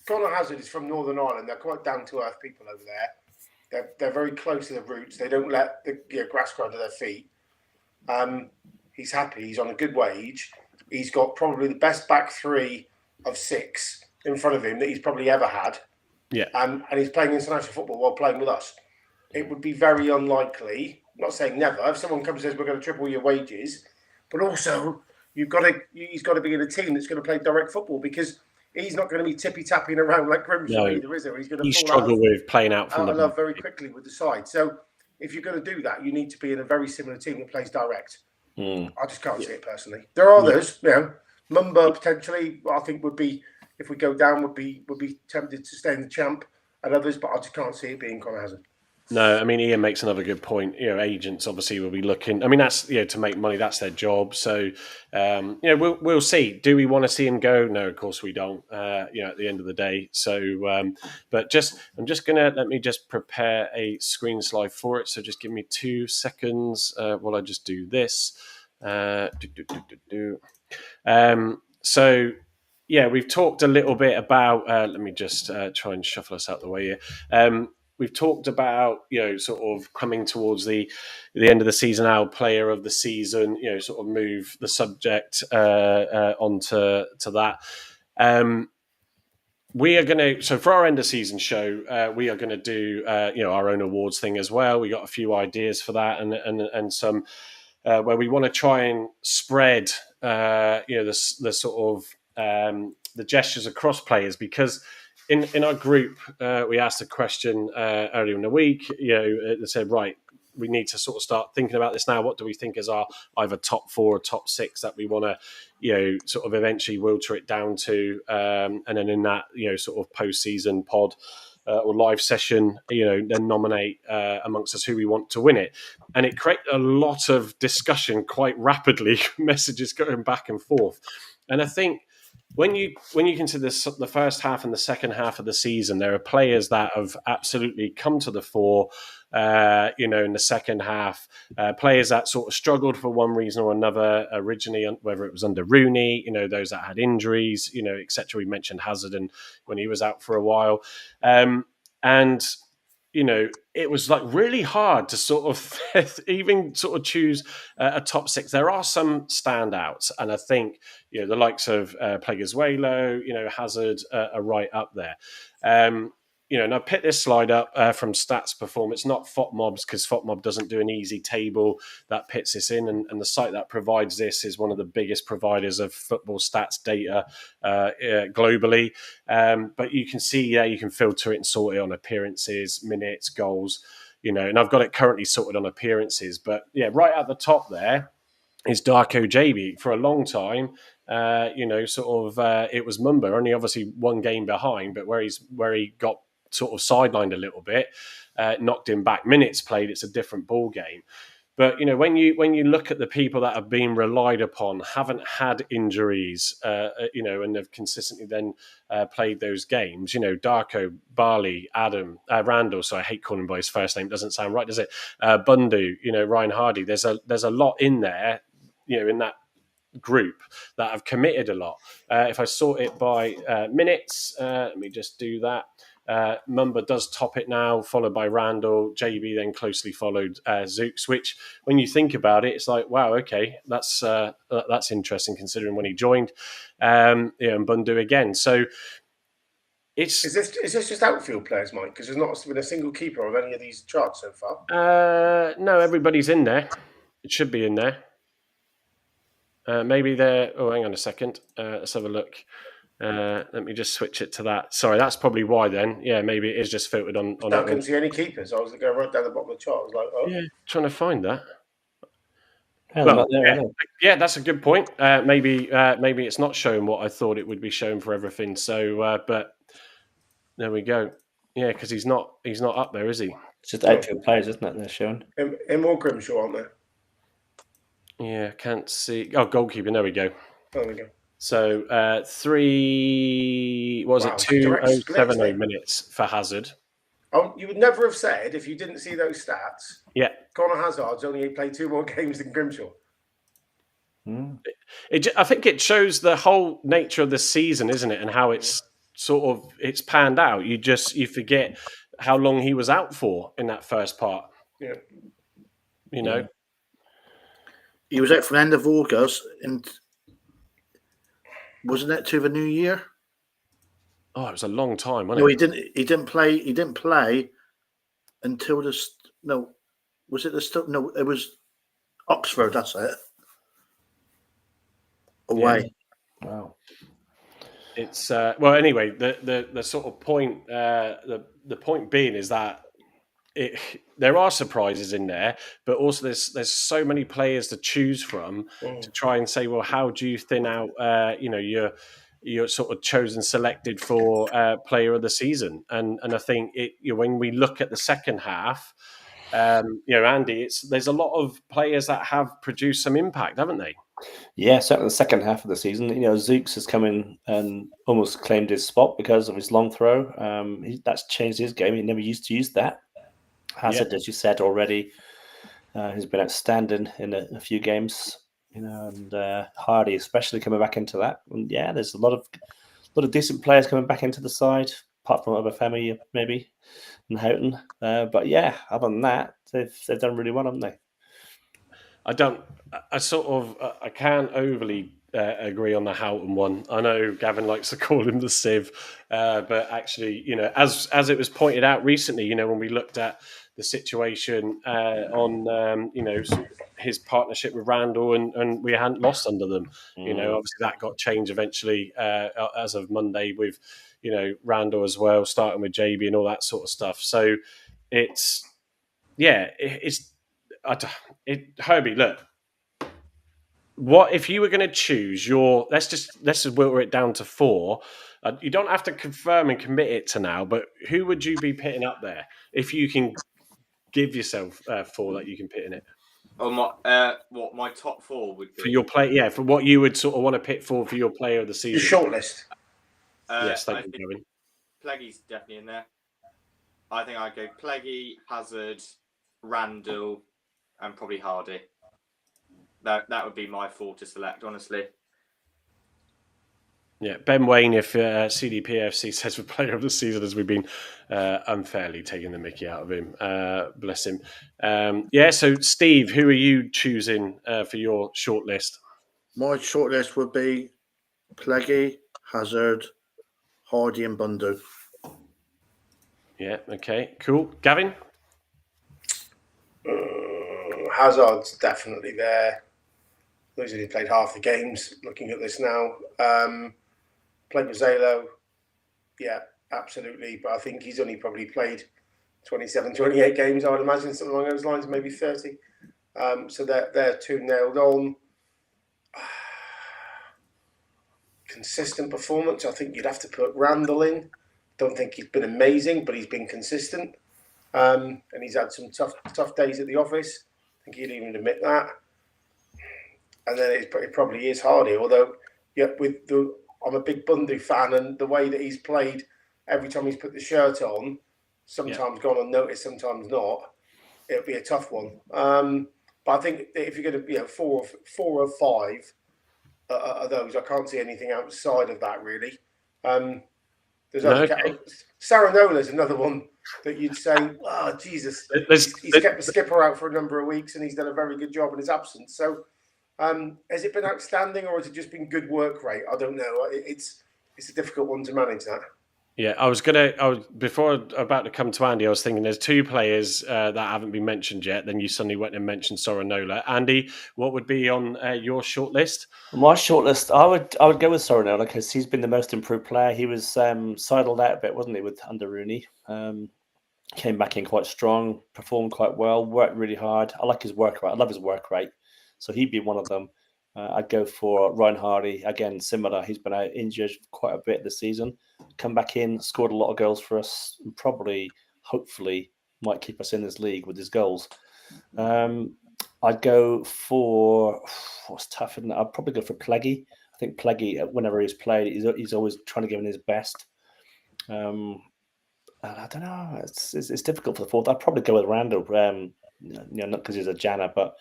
Connor Hazard is from Northern Ireland. They're quite down-to-earth people over there. They're very close to the roots. They don't let the grass grow under their feet. He's happy. He's on a good wage. He's got probably the best back three of 6 in front of him that he's probably ever had. Yeah. And he's playing international football while playing with us. It would be very unlikely, I'm not saying never, if someone comes and says, we're going to triple your wages, but also he's got to be in a team that's going to play direct football because he's not going to be tippy-tapping around like Grimshaw either, is he? He's going to struggle with playing out from the love very quickly with the side. So if you're going to do that, you need to be in a very similar team that plays direct. I just can't see it personally. There are others, Mumba potentially, I think would be, if we go down, would be tempted to stay in the champ, and others, but I just can't see it being Connor Hazard. No, I mean, Ian makes another good point. Agents obviously will be looking. I mean, that's to make money. That's their job. So, we'll see. Do we want to see him go? No, of course we don't. At the end of the day. So, but I'm just gonna let me just prepare a screen slide for it. So just give me 2 seconds while I just do this. So. Yeah, we've talked a little bit about. Let me just try and shuffle us out the way here. We've talked about, sort of coming towards the end of the season, our player of the season, sort of move the subject onto that. We are going to, so for our end of season show, we are going to do, our own awards thing as well. We got a few ideas for that and some where we want to try and spread, the sort of the gestures across players, because in our group, we asked a question earlier in the week. They said, right, we need to sort of start thinking about this now. What do we think is our either top 4 or top 6 that we want to, sort of eventually filter it down to, and then in that, sort of post-season pod or live session, then nominate amongst us who we want to win it. And it created a lot of discussion quite rapidly, messages going back and forth. And I think when you consider the first half and the second half of the season, there are players that have absolutely come to the fore, in the second half. Players that sort of struggled for one reason or another originally, whether it was under Rooney, those that had injuries, etc. We mentioned Hazard and when he was out for a while. And it was like really hard to sort of even sort of choose a top 6. There are some standouts, and I think the likes of Pleguezuelo, Hazard are right up there. And I picked this slide up from Stats Performance, not FOTMobs, because FOTMob doesn't do an easy table that pits this in. And the site that provides this is one of the biggest providers of football stats data globally. But you can see, you can filter it and sort it on appearances, minutes, goals, and I've got it currently sorted on appearances. But right at the top there is Darko JB. For a long time, it was Mumba, only obviously one game behind, but where he got sort of sidelined a little bit, knocked him back. Minutes played, it's a different ball game. But when you look at the people that have been relied upon, haven't had injuries, and have consistently then played those games, Darko, Barley, Adam, Randall. So I hate calling him by his first name; doesn't sound right, does it? Bundu, Ryan Hardy. There's a lot in there, in that group that have committed a lot. If I sort it by minutes, let me just do that. Mumba does top it now, followed by Randall. JB then closely followed Zooks, which, when you think about it, it's like, wow, okay, that's interesting considering when he joined. And Bundu again. So is this just outfield players, Mike? Because there's not been a single keeper of any of these charts so far. No, everybody's in there. It should be in there. Maybe they're. Oh, hang on a second. Let's have a look. Let me just switch it to that. Sorry, that's probably why then. Yeah, maybe it is just filtered on. I couldn't see any keepers. I was going right down the bottom of the chart. I was like, oh. Yeah, trying to find that. Well, that's a good point. Maybe it's not showing what I thought it would be showing for everything. So, but there we go. Yeah, because he's not up there, is he? It's just outfield players, isn't it? They're showing. In more Grimshaw, aren't there? Yeah, can't see. Oh, goalkeeper. There we go. There we go. So 2:07 minutes for Hazard. Oh, you would never have said, if you didn't see those stats, yeah, Conor Hazard's only played 2 more games than Grimshaw. I think it shows the whole nature of the season, isn't it? And how it's it's panned out. You forget how long he was out for in that first part. Yeah. He was out from the end of August, and wasn't it to the new year? Oh, it was a long time, wasn't No, it? he didn't play. He didn't play until it was Oxford. That's it. Away. Yeah. Wow. It's well. Anyway, the sort of point. The point being is that there are surprises in there, but also there's so many players to choose from to try and say, well, how do you thin out, your you're sort of chosen, selected for player of the season. And I think when we look at the second half, Andy, there's a lot of players that have produced some impact, haven't they? Yeah, certainly the second half of the season. Zooks has come in and almost claimed his spot because of his long throw. That's changed his game. He never used to use that. Hazard, as you said already, has been outstanding in a few games. And Hardy, especially coming back into that. And yeah, there's a lot of decent players coming back into the side, apart from Obafemi maybe and Houghton. But yeah, other than that, they've done really well, haven't they? I can't overly agree on the Houghton one. I know Gavin likes to call him the sieve, but actually, as it was pointed out recently, when we looked at the situation on, his partnership with Randall and we hadn't lost under them. Obviously that got changed eventually as of Monday with, Randall as well, starting with JB and all that sort of stuff. So Herbie, look, what if you were going to choose let's just whittle it down to 4. You don't have to confirm and commit it to now, but who would you be pitting up there if you can give yourself 4 that you can pit in it? My top 4 would be for your play? Yeah, for what you would sort of want to pit for your player of the season. Your shortlist. Yes, thank you, Gavin. Pleggy's definitely in there. I think I'd go Pleggy, Hazard, Randall, and probably Hardy. That would be my 4 to select, honestly. Yeah, Ben Wayne, if CDPFC says for player of the season, as we've been unfairly taking the mickey out of him. Bless him. So Steve, who are you choosing for your shortlist? My shortlist would be Pleggy, Hazard, Hardy and Bundu. Yeah, okay, cool. Gavin? Hazard's definitely there. He's only played half the games, looking at this now. Played with Zalo. Yeah, absolutely. But I think he's only probably played 27, 28 games, I would imagine, something along those lines, maybe 30. So they're 2 nailed on. Consistent performance. I think you'd have to put Randall in. Don't think he's been amazing, but he's been consistent. And he's had some tough days at the office. I think he'd even admit that. And then it probably is Hardy, although I'm a big Bundu fan, and the way that he's played every time he's put the shirt on, sometimes gone unnoticed, sometimes not. It'll be a tough one. But I think if you're going to, 4 or 5 of those, I can't see anything outside of that really. Saranola's another one that you'd say, oh Jesus, he's kept the skipper out for a number of weeks, and he's done a very good job in his absence. So. Has it been outstanding, or has it just been good work rate? I don't know. It's a difficult one to manage that. Yeah, before about to come to Andy, I was thinking there's 2 players that haven't been mentioned yet. Then you suddenly went and mentioned Soranola. Andy, what would be on your shortlist? My shortlist, I would go with Soranola because he's been the most improved player. He was sidled out a bit, wasn't he, under Rooney? Came back in quite strong, performed quite well, worked really hard. I like his work rate. I love his work rate. So he'd be one of them. I'd go for Ryan Hardy. Again, similar. He's been out injured quite a bit this season. Come back in, scored a lot of goals for us, and probably, hopefully, might keep us in this league with his goals. I'd go for, what's tough, isn't it? I'd probably go for Pleggy. I think Pleggy, whenever he's played, he's always trying to give him his best. I don't know. It's difficult for the 4th. I'd probably go with Randall. Not because he's a Janner, but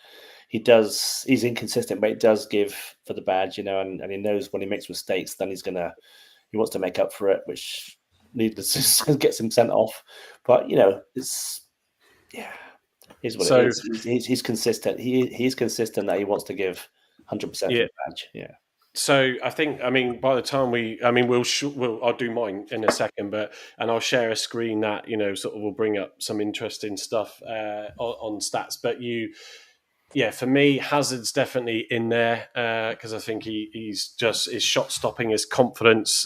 he's inconsistent, but he does give for the badge, and he knows when he makes mistakes, then he wants to make up for it, which needless gets him sent off. But here's what it is. He's consistent. He's consistent that he wants to give 100% for the badge. Yeah. So I think, by the time I'll do mine in a second, and I'll share a screen that sort of will bring up some interesting stuff on stats. But for me, Hazard's definitely in there because I think he's just his shot stopping, his confidence,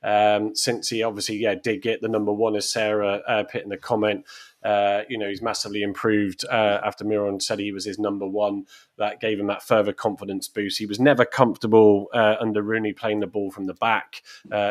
since he obviously did get the number one, as Sarah put in the comment. He's massively improved after Miron said he was his number one. That gave him that further confidence boost. He was never comfortable under Rooney playing the ball from the back,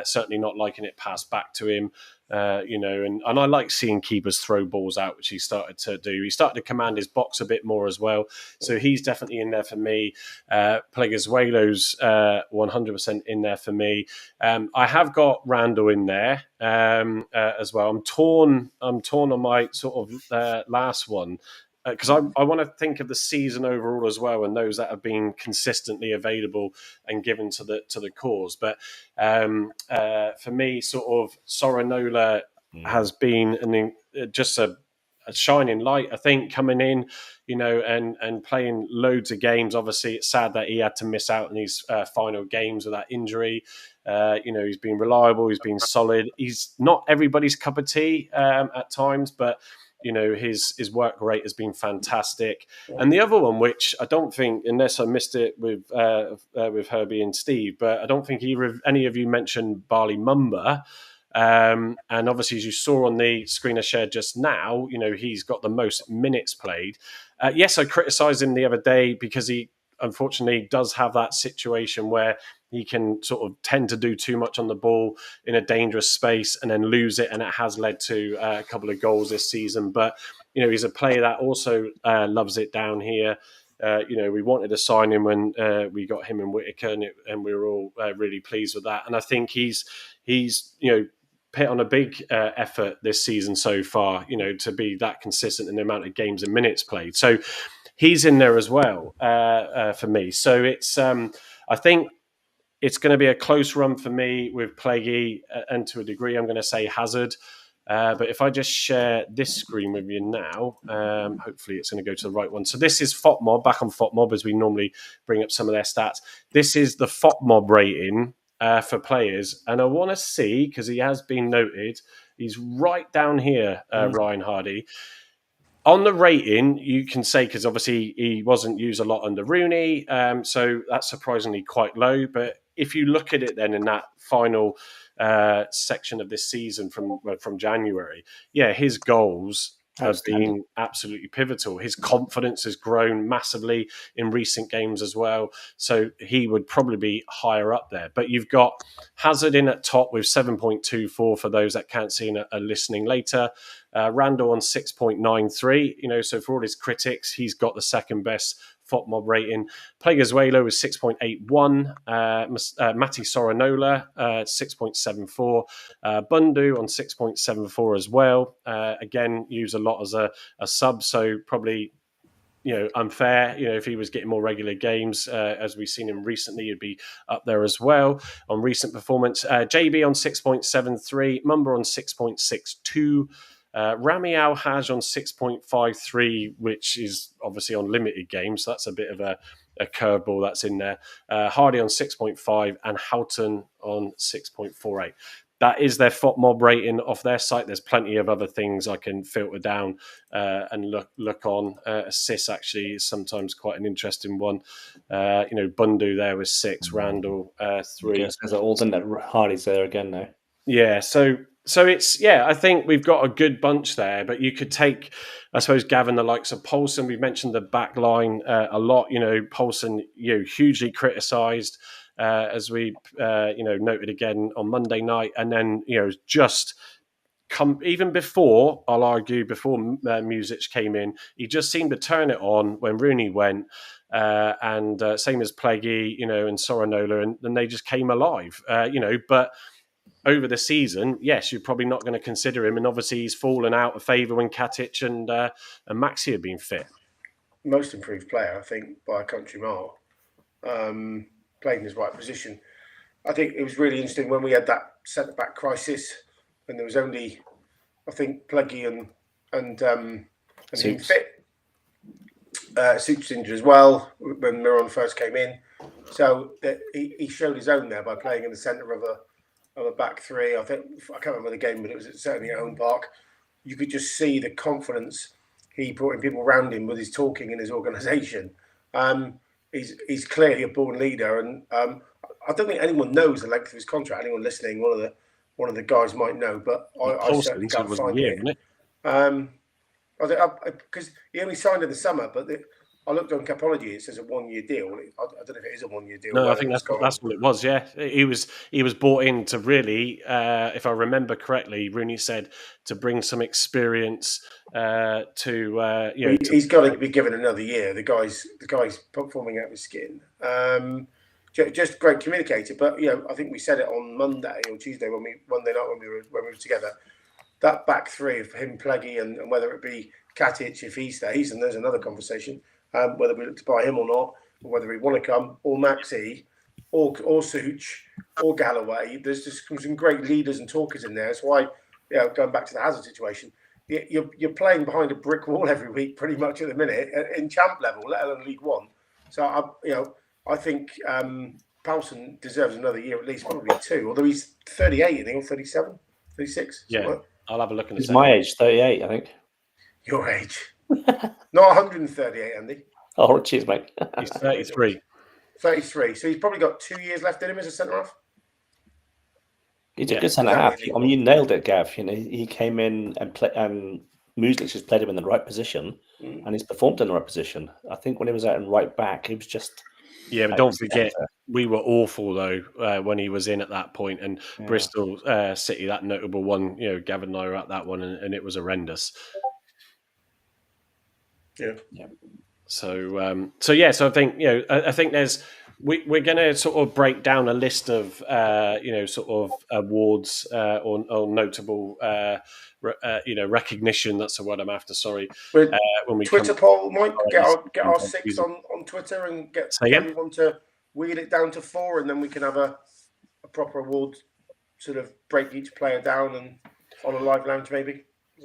certainly not liking it passed back to him. And I like seeing keepers throw balls out, which he started to do. He started to command his box a bit more as well. So he's definitely in there for me. Pleguezuelo's 100% in there for me. I have got Randall in there as well. I'm torn on my sort of last one, because I want to think of the season overall as well, and those that have been consistently available and given to the cause. But for me, sort of Sorinola has been just a shining light, I think, coming in, and playing loads of games. Obviously, it's sad that he had to miss out on these final games with that injury. He's been reliable, he's been solid. He's not everybody's cup of tea at times, but his work rate has been fantastic. And the other one, which I don't think, unless I missed it with Herbie and Steve, but I don't think any of you mentioned Barley Mumba. And obviously, as you saw on the screen I shared just now, he's got the most minutes played. Yes, I criticised him the other day because he unfortunately does have that situation where he can sort of tend to do too much on the ball in a dangerous space and then lose it. And it has led to a couple of goals this season. But, he's a player that also loves it down here. We wanted to sign him when we got him in Whittaker, and we were all really pleased with that. And I think he's put on a big effort this season so far, to be that consistent in the amount of games and minutes played. So he's in there as well for me. So it's, I think it's going to be a close run for me with Plaguey, and to a degree, I'm going to say Hazard. But if I just share this screen with you now, hopefully it's going to go to the right one. So this is FOTMob, back on FOTMob, as we normally bring up some of their stats. This is the FOTMob rating for players. And I want to see, because he has been noted, he's right down here, Ryan Hardy. On the rating, you can say, because obviously he wasn't used a lot under Rooney, so that's surprisingly quite low. But if you look at it then in that final section of this season from January, his goals have been absolutely pivotal. His confidence has grown massively in recent games as well. So he would probably be higher up there. But you've got Hazard in at top with 7.24 for those that can't see and are listening later. Randall on 6.93. So for all his critics, he's got the second best FOTMob rating. Pleguezuelo was 6.81. Mati Sorinola, 6.74. Bundu on 6.74 as well. Again, used a lot as a sub, so probably unfair. If he was getting more regular games, as we've seen him recently, he'd be up there as well on recent performance. JB on 6.73. Mumba on 6.62. Rami Al-Haj on 6.53, which is obviously on limited games. So that's a bit of a curveball that's in there. Hardy on 6.5 and Houghton on 6.48. That is their FOTMob rating off their site. There's plenty of other things I can filter down and look on. Assists actually is sometimes quite an interesting one. Bundu there was 6, Randall 3. Yes, there's all in that. Hardy's there again now. Yeah, so it's, I think we've got a good bunch there, but you could take, I suppose, Gavin, the likes of Poulsen. We've mentioned the back line a lot. Poulsen, hugely criticised, as we, noted again on Monday night. And then, just come, even before, I'll argue, before Music came in, he just seemed to turn it on when Rooney went. And same as Plaguey, and Sorinola, and then they just came alive, but over the season, yes, you're probably not going to consider him, and obviously he's fallen out of favour when Katic and Maxi have been fit. Most improved player, I think, by a country mile. Played in his right position. I think it was really interesting when we had that centre-back crisis, and there was only, I think, Plaguey and him fit. Suits injured as well when Miron first came in. So he showed his own there by playing in the centre of a back three. I can't remember the game, but it was certainly at home park. You could just see the confidence he brought in people around him with his talking and his organisation. He's clearly a born leader, and I don't think anyone knows the length of his contract. Anyone listening, one of the one of the guys might know, but I certainly can't find it. Because he only signed in the summer, but I looked on Capology. It says a 1-year deal. I don't know if it is a 1-year deal. No, I think that's what it was. Yeah, he was brought in to really, if I remember correctly, Rooney said to bring some experience He's got to be given another year. The guy's performing out of his skin. Just great communicator. But I think we said it on Monday or Tuesday Monday night when we were together. That back three of him, Pleggy, and whether it be Katic if he stays, and there's another conversation, whether we look to buy him or not, or whether we want to come, or Maxi, or Such, or Galloway. There's just some great leaders and talkers in there. That's why, going back to the Hazard situation, you're playing behind a brick wall every week, pretty much at the minute, in champ level, let alone League One. So I think Poulsen deserves another year at least, probably 2. Although he's 38, I think, or 37, 36. Yeah. Like. I'll have a look at He's my age, 38, I think. Your age. Not 138, Andy. Oh, cheers, mate. He's 33. 33. So he's probably got 2 years left in him as a centre-half. He's a good centre-half. I mean, you nailed it, Gav. He came in and Muslix just played him in the right position, and he's performed in the right position. I think when he was out in right back, he was just... Yeah, but don't forget, we were awful, though, when he was in at that point. And Bristol City, that notable one, Gavin and I were at that one, and it was horrendous. Yeah. So I think, I think there's... We're going to sort of break down a list of, sort of awards or notable, recognition. That's the word I'm after. Sorry. When we Twitter poll, Mike, get our 6 on Twitter and get everyone to wheel it down to 4, and then we can have a proper award, sort of break each player down and on a live lounge maybe.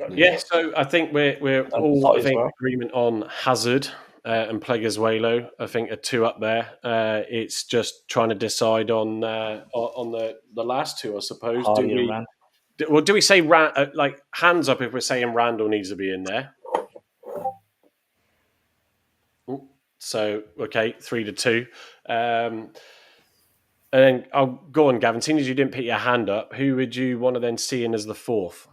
Yeah. So I think we're all agreement on Hazard. And Pleguezuelo, I think, are 2 up there. It's just trying to decide on the last 2, I suppose. Do we say hands up if we're saying Randall needs to be in there? So 3-2, and then I'll go on, Gavin. Seeing as you didn't put your hand up, who would you want to then see in as the 4th?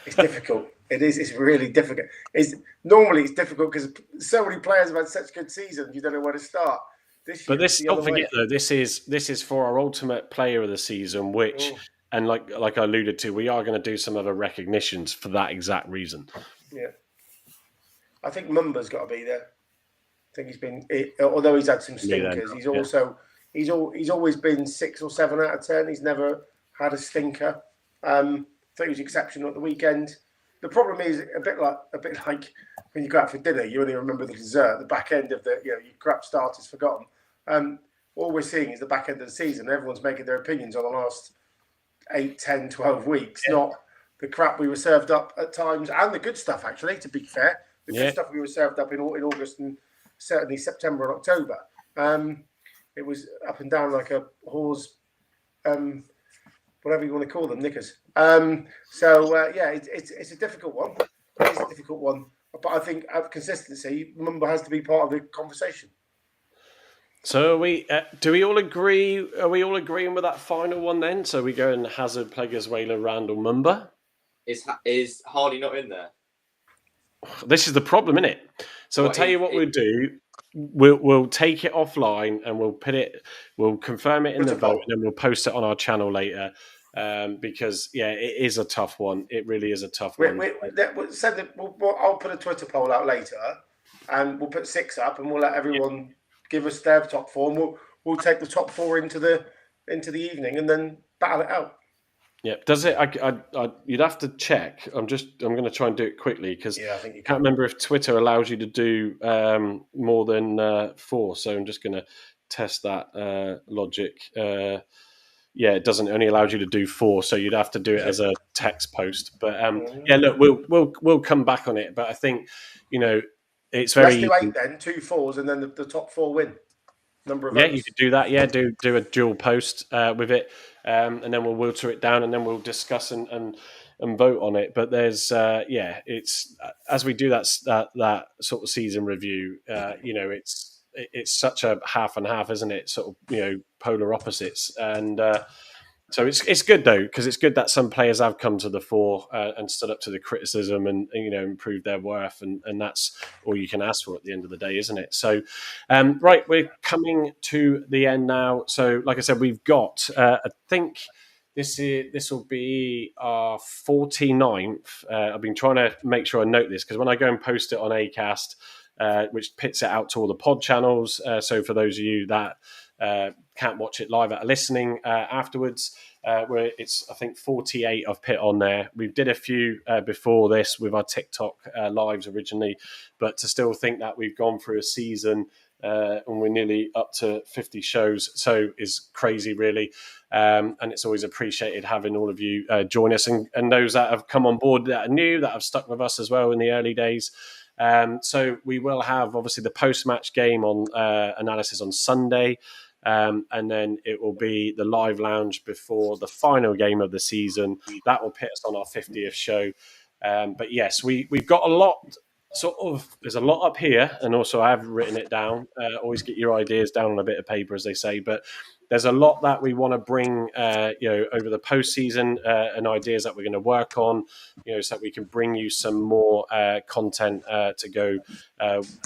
It's difficult. It is. It's really difficult. Normally it's difficult because so many players have had such good seasons. You don't know where to start. Don't forget though. This is for our ultimate player of the season, which and like I alluded to, we are going to do some other recognitions for that exact reason. Yeah, I think Mumba's got to be there. I think he's been, although he's had some stinkers. He's always been 6 or 7 out of 10. He's never had a stinker. I think he was exceptional at the weekend. The problem is a bit like when you go out for dinner, you only remember the dessert, the back end of your crap starter's forgotten. All we're seeing is the back end of the season. Everyone's making their opinions on the last 8, 10, 12 weeks, not the crap we were served up at times, and the good stuff, actually, to be fair. The good stuff we were served up in August and certainly September and October. It was up and down like a horse, whatever you want to call them, knickers. It's a difficult one. It's a difficult one. But I think consistency, Mumba has to be part of the conversation. So do we all agree? Are we all agreeing with that final one then? So we go in Hazard, Pleguezuelo, Randall, Mumba. Is Hardy not in there? This is the problem, isn't it? So I'll tell you what we'll do. We'll take it offline and we'll confirm it in the vote, and then we'll post it on our channel later. Because it is a tough one. It really is a tough one. I'll put a Twitter poll out later, and we'll put 6 up, and we'll let everyone give us their top 4. And we'll take the top 4 into the evening, and then battle it out. Yeah, does it? You'd have to check. I'm going to try and do it quickly because I think you can't remember if Twitter allows you to do more than 4. So I'm just going to test that logic. It doesn't, only allows you to do 4, so you'd have to do it as a text post. But look, we'll come back on it. But I think it's very. Let's do 8 then, 2 4s, and then the top 4 win. Number of votes. You could do that. Yeah, do a dual post with it, and then we'll filter it down, and then we'll discuss and vote on it. But there's it's as we do that sort of season review. it's such a half and half, isn't it? Sort of polar opposites, and so it's good though, because it's good that some players have come to the fore and stood up to the criticism and improved their worth, and that's all you can ask for at the end of the day, isn't it? So, right, we're coming to the end now. So, like I said, we've got I think this will be our 49th. I've been trying to make sure I note this, because when I go and post it on Acast, which pits it out to all the pod channels, so for those of you that can't watch it live that are listening afterwards, where it's I think 48 I've put on there. We did a few before this with our TikTok lives originally, but to still think that we've gone through a season and we're nearly up to 50 shows, so is crazy really. And it's always appreciated having all of you join us, and those that have come on board that are new, that have stuck with us as well in the early days. So we will have obviously the post-match game on analysis on Sunday. And then it will be the live lounge before the final game of the season. That will pit us on our 50th show. But yes, we've got a lot. There's a lot up here, and also I have written it down. Always get your ideas down on a bit of paper, as they say. But there's a lot that we want to bring, over the postseason, and ideas that we're going to work on, so that we can bring you some more content to go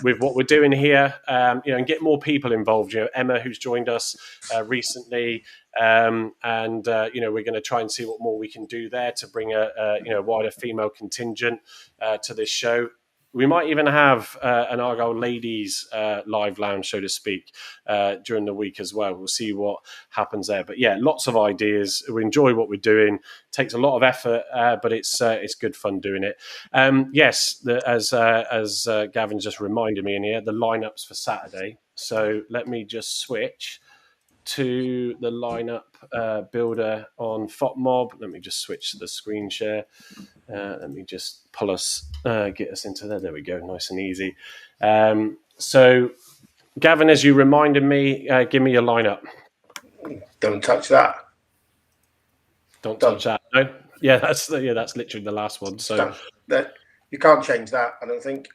with what we're doing here, and get more people involved. Emma, who's joined us recently, and we're going to try and see what more we can do there to bring a wider female contingent to this show. We might even have an Argyle ladies live lounge, so to speak, during the week as well. We'll see what happens there. But yeah, lots of ideas. We enjoy what we're doing. Takes a lot of effort, but it's good fun doing it. Yes, as Gavin just reminded me in here, the lineups for Saturday. So let me just switch to the lineup builder on FOTMob. Let me just switch to the screen share. Let me just pull us, get us into there. There we go, nice and easy. So, Gavin, as you reminded me, give me your lineup. Don't touch that. Don't touch that. No, yeah, that's literally the last one. So you can't change that. I don't think.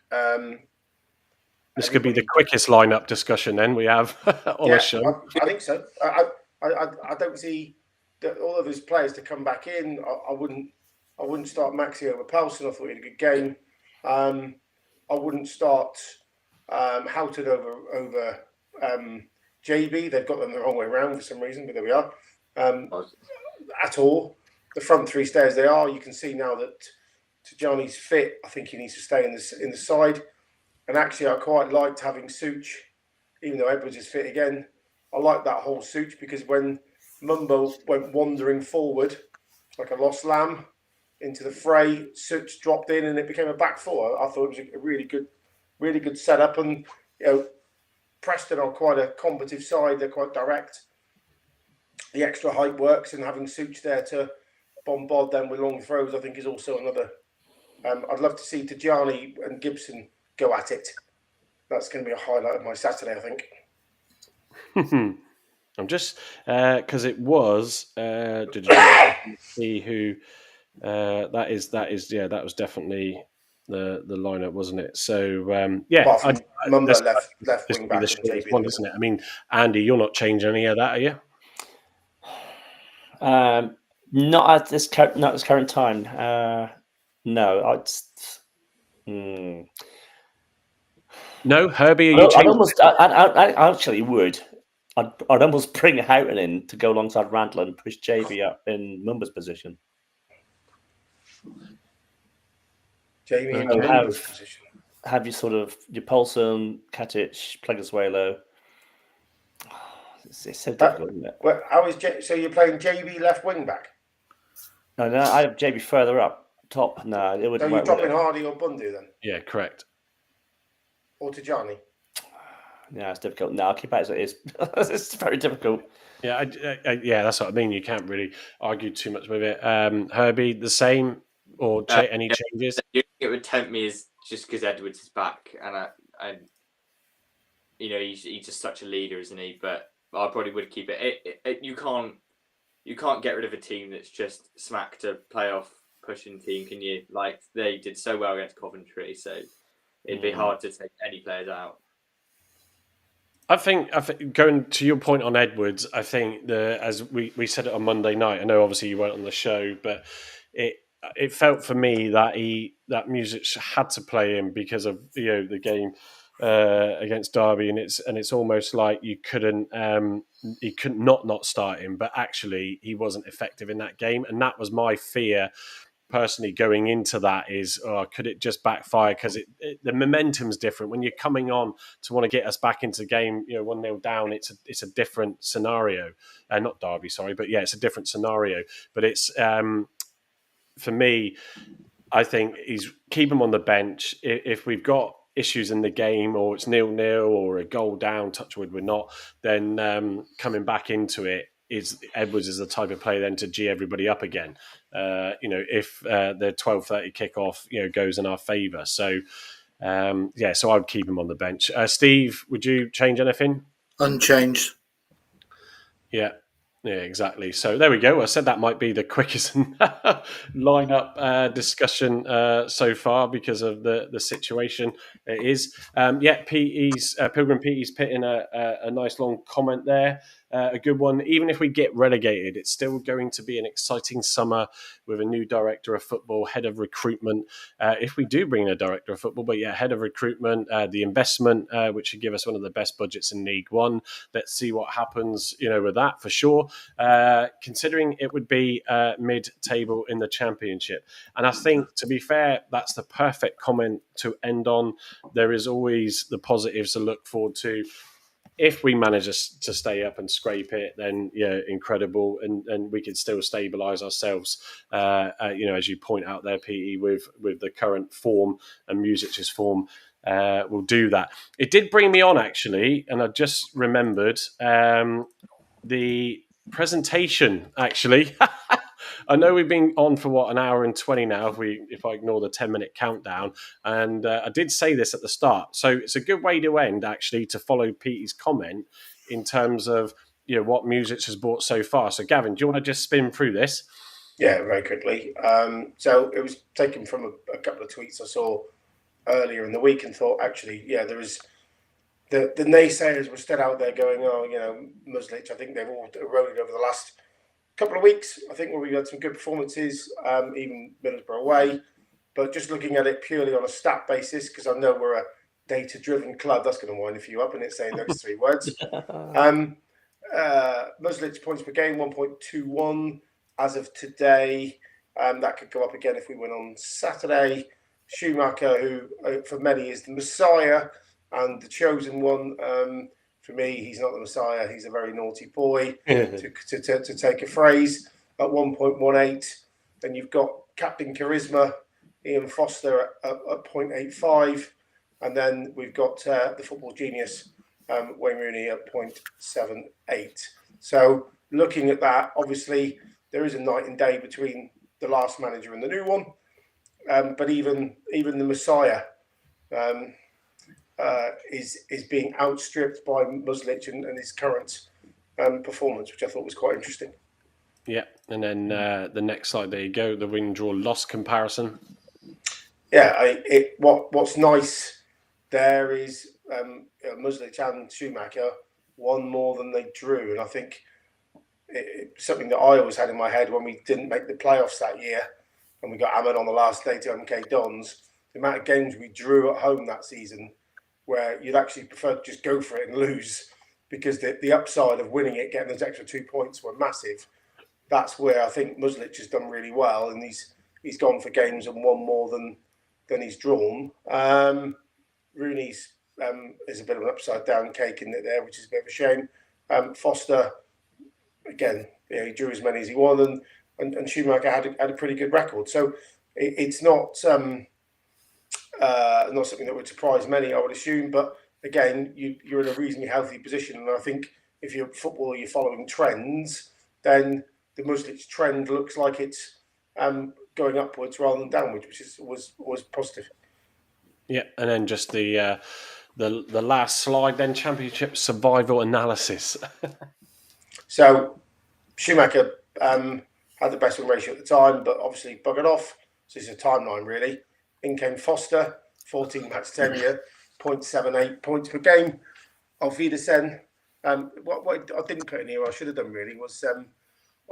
This could be the quickest lineup discussion then we have on a show. I think so. I don't see all of his players to come back in. I wouldn't start Maxi over Paulson. I thought he had a good game. I wouldn't start Houghton over JB. They've got them the wrong way around for some reason, but there we are. At all. The front three stay as they are. You can see now that Tijani's fit. I think he needs to stay in the side. And actually, I quite liked having Such, even though Edwards is fit again. I like that whole Such, because when Mumbo went wandering forward like a lost lamb into the fray, Such dropped in and it became a back four. I thought it was a really good setup. And Preston are quite a combative side. They're quite direct. The extra height works, and having Such there to bombard them with long throws, I think, is also another. I'd love to see Tijani and Gibson go at it. That's going to be a highlight of my Saturday, I think. I'm just because it was. Did you see who that is? That was definitely the lineup, wasn't it? So Mumbo left wing back, one, isn't it? I mean, Andy, you're not changing any of that, are you? Not at this current time. No, No, Herbie, are you changing? I actually would. I'd almost bring Houghton in to go alongside Randall and push JB up in Mumba's position. JB in Mumba's position. Have you sort of your Paulson, Katic, Pleguezuelo? It's so difficult, isn't it? Well, so you're playing JB left wing back? No, I have JB further up top. No, it wouldn't. So you're dropping Hardy or Bundu then? Yeah, correct. Or Tijani? Yeah, it's difficult. No, I'll keep it as it is. It's very difficult. Yeah, that's what I mean. You can't really argue too much with it. Herbie, the same, or any changes? It would tempt me is just because Edwards is back, and he's just such a leader, isn't he? But I probably would keep it. You can't get rid of a team that's just smacked a playoff pushing team, can you? Like, they did so well against Coventry, so it'd be hard to take any players out. I think going to your point on Edwards, I think as we said it on Monday night. I know obviously you weren't on the show, but it felt for me that Music had to play him because of the game against Derby, and it's almost like you couldn't he couldn't not start him, but actually he wasn't effective in that game, and that was my fear. Personally, going into that is, could it just backfire? Because the momentum's different when you're coming on to want to get us back into the game. 1-0 down. It's a different scenario. Not Derby, sorry, but yeah, it's a different scenario. But it's for me, I think he's keep him on the bench. If we've got issues in the game, or it's 0-0 or a goal down, touch wood we're not, then coming back into it. Edwards is the type of player then to G everybody up again. If the 12:30 kickoff, goes in our favour. So, so I'd keep him on the bench. Steve, would you change anything? Unchanged. Yeah, exactly. So there we go. I said that might be the quickest lineup discussion so far because of the situation it is. Pilgrim Petey's put in a nice long comment there. A good one. Even if we get relegated, it's still going to be an exciting summer with a new director of football, head of recruitment. If we do bring in a director of football, but head of recruitment, the investment, which should give us one of the best budgets in League One. Let's see what happens, with that for sure. Considering it would be mid-table in the Championship. And I think, to be fair, that's the perfect comment to end on. There is always the positives to look forward to. If we manage to stay up and scrape it, then incredible, and we can still stabilise ourselves. As you point out there, Petey, with the current form and Music's form, will do that. It did bring me on actually, and I just remembered the presentation actually. I know we've been on for an hour and 20 now, if I ignore the 10-minute countdown. And I did say this at the start. So it's a good way to end, actually, to follow Petey's comment in terms of what Music has brought so far. So, Gavin, do you want to just spin through this? Yeah, very quickly. So it was taken from a couple of tweets I saw earlier in the week and thought, actually, there was the naysayers were still out there going, Muslic, I think they've all eroded over the last couple of weeks, I think, where we had some good performances, even Middlesbrough away. But just looking at it purely on a stat basis, because I know we're a data-driven club, that's going to wind a few up, and it's saying those three words. Muslic points per game, 1.21 as of today. That could go up again if we win on Saturday. Schumacher, who for many is the Messiah and the chosen one. For me, he's not the Messiah. He's a very naughty boy, to take a phrase, at 1.18. Then you've got Captain Charisma, Ian Foster at 0.85. And then we've got the football genius, Wayne Rooney, at 0.78. So looking at that, obviously, there is a night and day between the last manager and the new one. But even the Messiah is being outstripped by Muslic and his current performance, which I thought was quite interesting. Yeah, and then the next slide, there you go, the win, draw, loss comparison. Yeah, what's nice there is Muslic and Schumacher won more than they drew, and I think it's something that I always had in my head when we didn't make the playoffs that year, and we got hammered on the last day to MK Dons. The amount of games we drew at home that season, where you'd actually prefer to just go for it and lose, because the upside of winning it, getting those extra 2 points, were massive. That's where I think Muslic has done really well, and he's gone for games and won more than he's drawn. Rooney's is a bit of an upside down cake in it there, which is a bit of a shame. Foster, again, he drew as many as he won, and Schumacher had a pretty good record. So it's not something that would surprise many, I would assume. But again, you're in a reasonably healthy position, and I think if you're football, you're following trends, then the Muslic trend looks like it's going upwards rather than downwards, which was positive. Yeah, and then just the last slide, then Championship survival analysis. So Schumacher had the best win ratio at the time, but obviously buggered off. So it's a timeline really. In came Foster, 14 match tenure, 0.78 points per game. Auf Wiedersehen. What I didn't put in here, I should have done really, was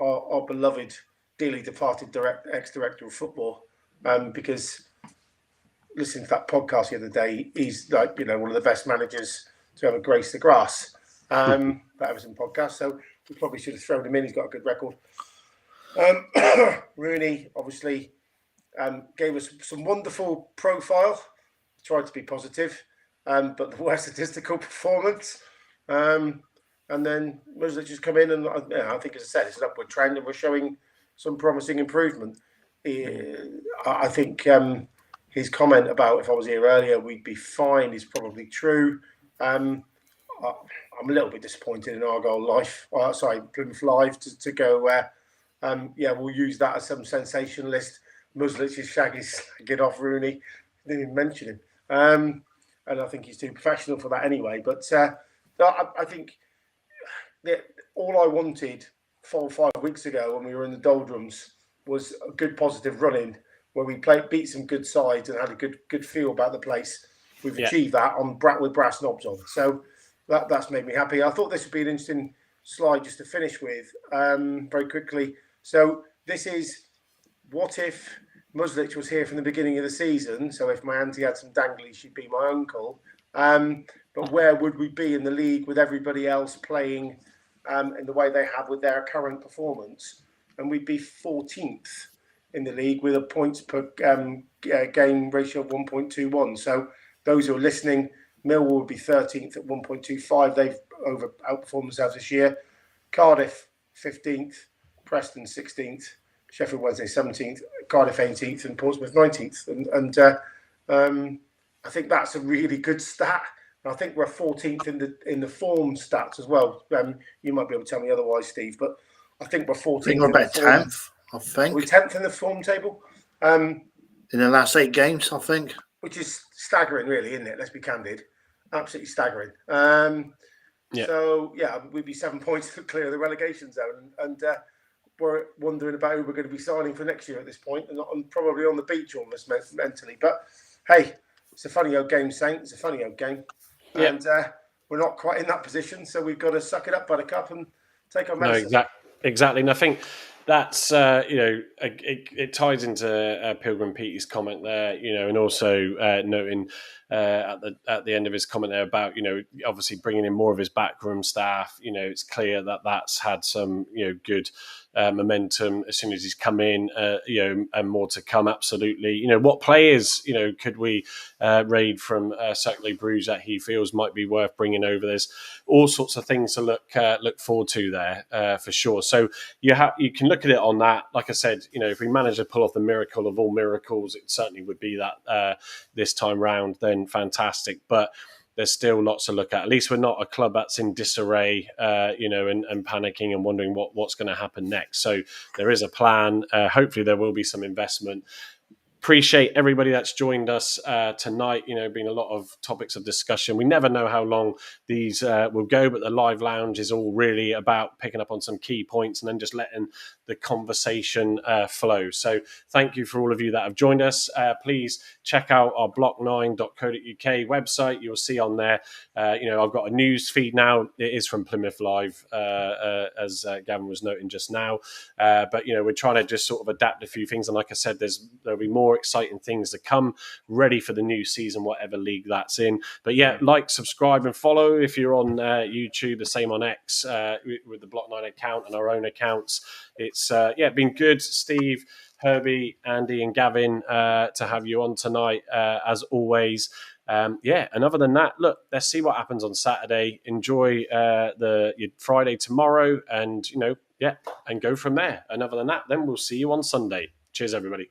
our beloved, dearly departed ex-director of football, because listening to that podcast the other day, he's like, one of the best managers to ever grace the grass. That was in podcast, so we probably should have thrown him in. He's got a good record. Rooney obviously gave us some wonderful profile. Tried to be positive, but the worst statistical performance. And then Muslic has come in, and I think, as I said, it's an upward trend, and we're showing some promising improvement. I think his comment about if I was here earlier, we'd be fine is probably true. I'm a little bit disappointed in Argyle Plymouth Live to go where, we'll use that as some sensationalist. Muslic is slagging off Rooney. Didn't even mention him. And I think he's too professional for that anyway. But I think that all I wanted 4 or 5 weeks ago when we were in the doldrums was a good positive run-in where we beat some good sides and had a good feel about the place. We've achieved that with brass knobs on. So that's made me happy. I thought this would be an interesting slide just to finish with very quickly. So this is what if Muslic was here from the beginning of the season. So if my auntie had some danglies, she'd be my uncle. But where would we be in the league with everybody else playing in the way they have with their current performance? And we'd be 14th in the league with a points per game ratio of 1.21. So those who are listening, Millwall would be 13th at 1.25. They've outperformed themselves this year. Cardiff 15th, Preston 16th, Sheffield Wednesday 17th, Cardiff 18th, and Portsmouth 19th. And I think that's a really good stat. And I think we're 14th in the form stats as well. You might be able to tell me otherwise, Steve, but I think we're 14th. I think we're about 10th. I think we're 10th in the form table. In the last 8 games, I think. Which is staggering, really, isn't it? Let's be candid. Absolutely staggering. So, we'd be 7 points clear of the relegation zone. And we're wondering about who we're going to be signing for next year at this point. And I'm probably on the beach almost mentally. But, hey, it's a funny old game, Saint. It's a funny old game. Yeah. And we're not quite in that position. So we've got to suck it up, Buttercup, and take our medicine. No, exactly. And I think that's, it ties into Pilgrim Petey's comment there, and also noting at the end of his comment there about, obviously bringing in more of his backroom staff. It's clear that that's had some, good momentum as soon as he's come in, and more to come. Absolutely. What players, could we raid from Circle Bruges that he feels might be worth bringing over? There's all sorts of things to look forward to there for sure. So you can look at it on that. Like I said, if we manage to pull off the miracle of all miracles, it certainly would be that this time round. Then fantastic, but there's still lots to look at. At least we're not a club that's in disarray, and panicking and wondering what's going to happen next. So there is a plan. Hopefully there will be some investment. Appreciate everybody that's joined us tonight. Been a lot of topics of discussion. We never know how long these will go, but the live lounge is all really about picking up on some key points and then just letting the conversation flow. So thank you for all of you that have joined us. Please check out our block9.co.uk website. You'll see on there, I've got a news feed now. It is from Plymouth Live, as Gavin was noting just now. But, we're trying to just sort of adapt a few things. And like I said, there'll be more exciting things to come, ready for the new season, whatever league that's in. But like, subscribe and follow if you're on YouTube, the same on X with the Block9 account and our own accounts. It's been good, Steve, Herbie, Andy and Gavin, to have you on tonight, as always. And other than that, look, let's see what happens on Saturday. Enjoy your Friday tomorrow, and and go from there. And other than that, then we'll see you on Sunday. Cheers, everybody.